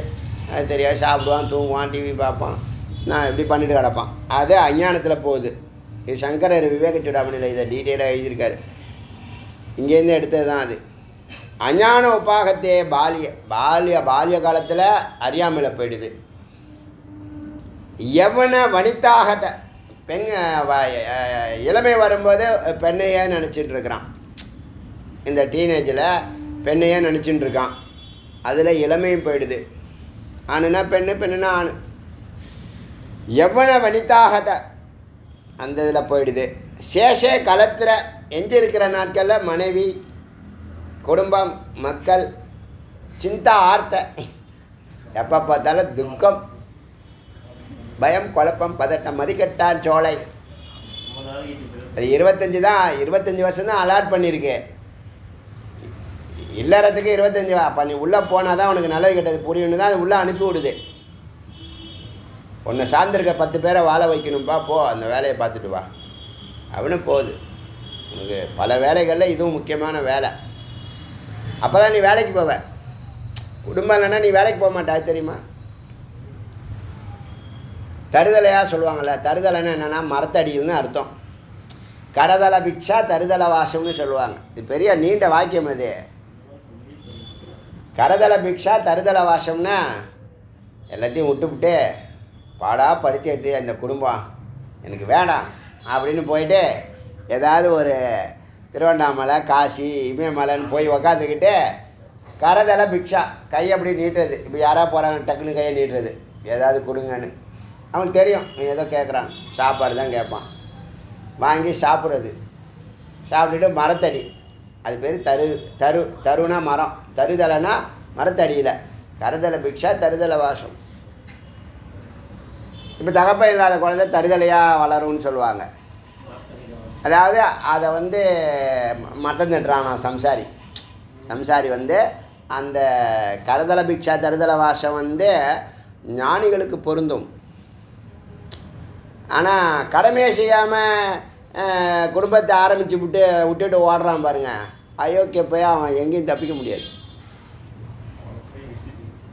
அது தெரியாது. சாப்பிடுவான், தூங்குவான், டிவி பார்ப்பான், நான் இப்படி பண்ணிட்டு கிடப்பான். அது அஞ்ஞானத்தில் போகுது. இது சங்கரர் விவேக சூடாமணியில் இதை டீட்டெயிலாக எழுதியிருக்காரு. இங்கேருந்து எடுத்தது தான் அது. அஞ்ஞான உபாகத்தே பால்ய காலத்தில் அறியாமையில் போயிடுது. யவன வனிதாகத்தை, பெண் இளமை வரும்போது பெண்ணையே நினச்சிட்டு இருக்கிறான். இந்த டீனேஜில் பெண்ணையே நினச்சிட்டு இருக்கான். அதில் இளமையும் போயிடுது. ஆணுனா பெண்ணு, பெண்ணுனா ஆணு. யவன வனிதாகத்தை அந்த இதில் போயிடுது. சேஷே கலத்திர, எஞ்சி இருக்கிற நாட்களில் மனைவி, குடும்பம், மக்கள், சிந்தா ஆர்த்த, எப்போ பார்த்தாலும் துக்கம், பயம், குழப்பம், பதட்டம், மதிக்கட்டான் சோலை. அது 25 வருஷம் தான் அலாட் பண்ணியிருக்கு. இல்லறதுக்கு 25. அப்போ நீ உள்ளே போனால் தான் உனக்கு நல்லது கெட்டது புரியும்னு தான் அது உள்ளே அனுப்பி விடுது. உன்னை சார்ந்திருக்க 10 பேரை வாழ வைக்கணும்ப்பா, போ அந்த வேலையை பார்த்துட்டு வா அப்படின்னு போகுது. உனக்கு பல வேலைகளில் இதுவும் முக்கியமான வேலை. அப்போ தான் நீ வேலைக்கு போவ. குடும்பம் இல்லைன்னா நீ வேலைக்கு போக மாட்டா, தெரியுமா? தருதலையாக சொல்லுவாங்கள்ல, தருதலைன்னு என்னென்னா மரத்தடியில்னு அர்த்தம். கரதல பிக்ஷா தருதல வாசம்னு சொல்லுவாங்க. இது பெரிய நீண்ட வாக்கியம். அது கரதல பிக்ஷா தருதல வாசம்னா எல்லாத்தையும் விட்டுவிட்டு பாடா படுத்தி எடுத்து அந்த குடும்பம் எனக்கு வேண்டாம் அப்படின்னு போயிட்டு ஏதாவது ஒரு திருவண்ணாமலை, காசி, இமயமலைன்னு போய் உக்காந்துக்கிட்டு கரதல பிக்ஷா, கை அப்படி நீட்டுறது. இப்போ யாராக போகிறாங்க டக்குன்னு கையை நீட்டுறது, ஏதாவது கொடுங்கன்னு. அவனுக்கு தெரியும் நீ ஏதோ கேட்குறான், சாப்பாடு தான் கேட்பான். வாங்கி சாப்பிட்றது. சாப்பிட்டுட்டு மரத்தடி, அது பேர் தருனா மரம், தருதலைனா மரத்தடியில். கரதல பிக்ஷா தருதல வாசம். இப்போ தகப்பன் இல்லாத குழந்தை தருதலையாக வளரும்னு சொல்லுவாங்க. அதாவது அதை மட்டம் தட்டுறானா சம்சாரி அந்த கரதல பிக்ஷா தருதல வாசம் ஞானிகளுக்கு பொருந்தும். ஆனால் கடமையை செய்யாமல் குடும்பத்தை ஆரம்பித்து விட்டுட்டு ஓடுறான் பாருங்க, அயோக்கிய போய் அவன் எங்கேயும் தப்பிக்க முடியாது.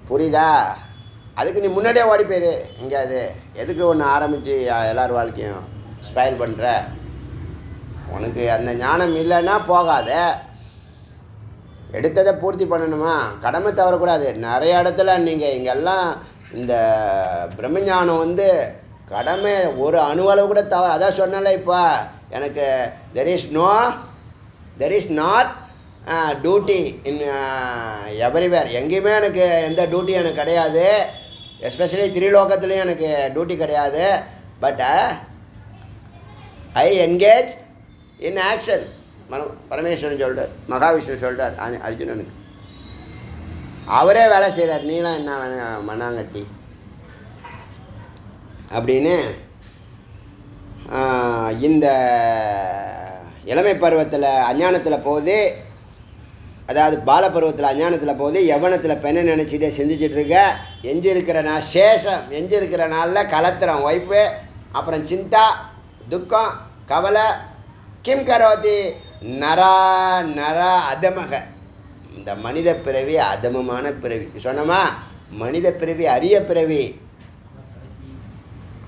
புரியுதா? அதுக்கு நீ முன்னாடியே ஓடி போயிரு. எங்கேயாவது எதுக்கு ஒன்று ஆரம்பித்து எல்லோரும் வாழ்க்கையும் ஸ்பாயில் பண்ணுற? உனக்கு அந்த ஞானம் இல்லைன்னா போகாத. எடுத்ததை பூர்த்தி பண்ணணுமா? கடமை தவறக்கூடாது. நிறைய இடத்துல நீங்கள் இங்கெல்லாம் இந்த பிரம்மஞானம் கடமை ஒரு அணுவளவு கூட தவறு. அதான் சொன்னல, இப்போ எனக்கு there is not duty in everywhere. எங்கேயுமே எனக்கு எந்த டியூட்டியும் எனக்கு கிடையாது. எஸ்பெஷலி திரிலோகத்துலேயும் எனக்கு டியூட்டி கிடையாது. But I engage in action. Parameswaran சொல்கிறார், மகாவிஷ்ணு சொல்கிறார் அர்ஜுனனுக்கு. அவரே வேலை செய்கிறார், நீலாம் என்ன மண்ணாங்கட்டி அப்படின்னு. இந்த இளமை பருவத்தில் அஞ்ஞானத்தில் போகுது. அதாவது பாலப்பருவத்தில் அஞ்ஞானத்தில் போகுது, யவனத்தில் பெண்ணை நினச்சிட்டே சிந்திச்சிட்டு இருக்க. எஞ்சி இருக்கிற நாள் சேஷம், எஞ்சி இருக்கிற நாளில் கலத்திரம் ஒய்ஃபு, அப்புறம் சிந்தா, துக்கம், கவலை. கிம் கரோதி நரா நரா அதமக. இந்த மனித பிறவி அதமமான பிறவி சொன்னோமா. மனித பிறவி அரிய பிறவி,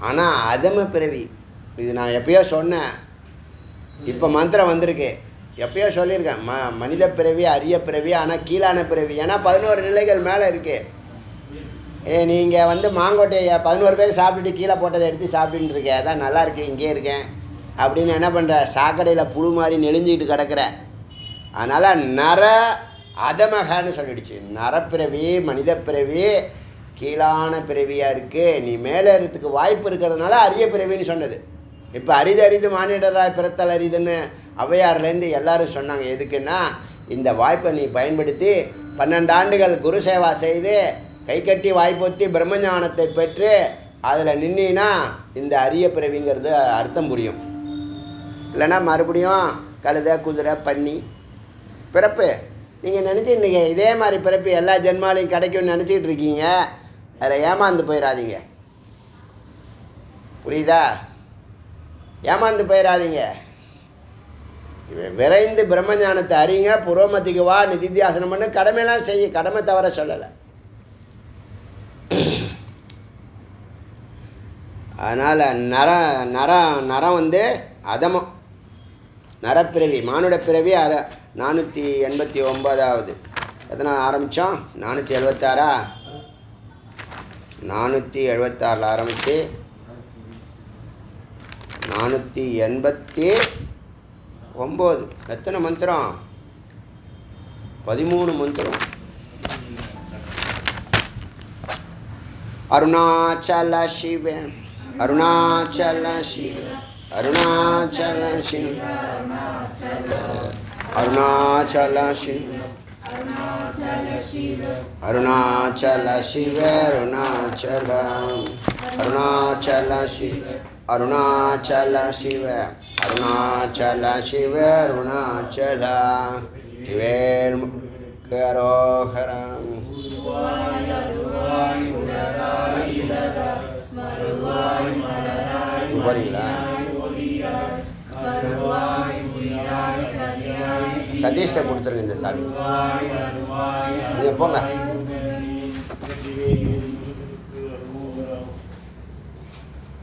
ஆனால் அதம பிறவி. இது நான் எப்பயோ சொன்னேன், இப்போ மந்திரம் வந்திருக்கு. எப்பயோ சொல்லியிருக்கேன், மனித பிறவி அரிய பிறவி, ஆனால் கீழான பிறவி. ஏன்னா 11 நிலைகள் மேலே இருக்குது. நீங்கள் வந்து மாங்கோட்டையை 11 பேர் சாப்பிட்டுட்டு கீழே போட்டதை எடுத்து சாப்பிட்டுன்னு இருக்கேன், அதான் நல்லா இருக்கு இங்கே இருக்கேன் அப்படின்னு என்ன பண்ணுற, சாக்கடையில் புழு மாதிரி நெளிஞ்சிக்கிட்டு கிடக்கிற. அதனால் நர அதமகன்னு சொல்லிடுச்சு. நரப்பிறவி மனித பிறவி கீழான பிறவியாக இருக்குது. நீ மேலே இருக்கிறதுக்கு வாய்ப்பு இருக்கிறதுனால அரிய பிறவின்னு சொன்னது. இப்போ அரிது அரிது மானிடராய் பிறத்தல் அரிதுன்னு ஔவையார்லேருந்து எல்லாரும் சொன்னாங்க. எதுக்குன்னா, இந்த வாய்ப்பை நீ பயன்படுத்தி 12 ஆண்டுகள் குரு சேவா செய்து கை கட்டி வாய்ப்பொத்தி பிரம்மஞானத்தை பெற்று அதில் நின்னா இந்த அரிய பிறவிங்கிறது அர்த்தம் புரியும். இல்லைன்னா மறுபடியும் கழுதை குதிரை பன்னி பிறப்பு. நீங்கள் நினச்சிருந்தீங்க இதே மாதிரி பிறப்பு எல்லா ஜென்மாலையும் கிடைக்கும்னு நினச்சிக்கிட்டு இருக்கீங்க. அதில் ஏமாந்து போயிடாதீங்க. புரியுதா? ஏமாந்து போயிடாதீங்க. விரைந்து பிரம்மஞானத்தை அறிங்க, புரோமத்திக்கு வா, நிதித்தியாசனம் பண்ணு, கடமையெல்லாம் செய்ய, கடமை தவிர சொல்லலை. அதனால் நரம் வந்து அதமம், நரப்பிறவி. மானுட பிறவி 489வது. எத்தனை ஆரம்பித்தோம்? 476. 476 ஆரம்பித்து 489. எத்தனை மந்திரம்? 13 மந்திரம். அருணாச்சல சிவ அருணாச்சல சிவ அருணாச்சல சிவ அருணாச்சல சிவ அருணாச்சல சிவ அருணாச்சல அருணாச்சல சிவ அருணாச்சல சிவ அருணாச்சல சிவ அருணாச்சல வேல் கரோகரம். போறீங்களா? சதீஷ்ட கொடுத்துருங்க இந்த சாமி. நீங்கள் போங்க.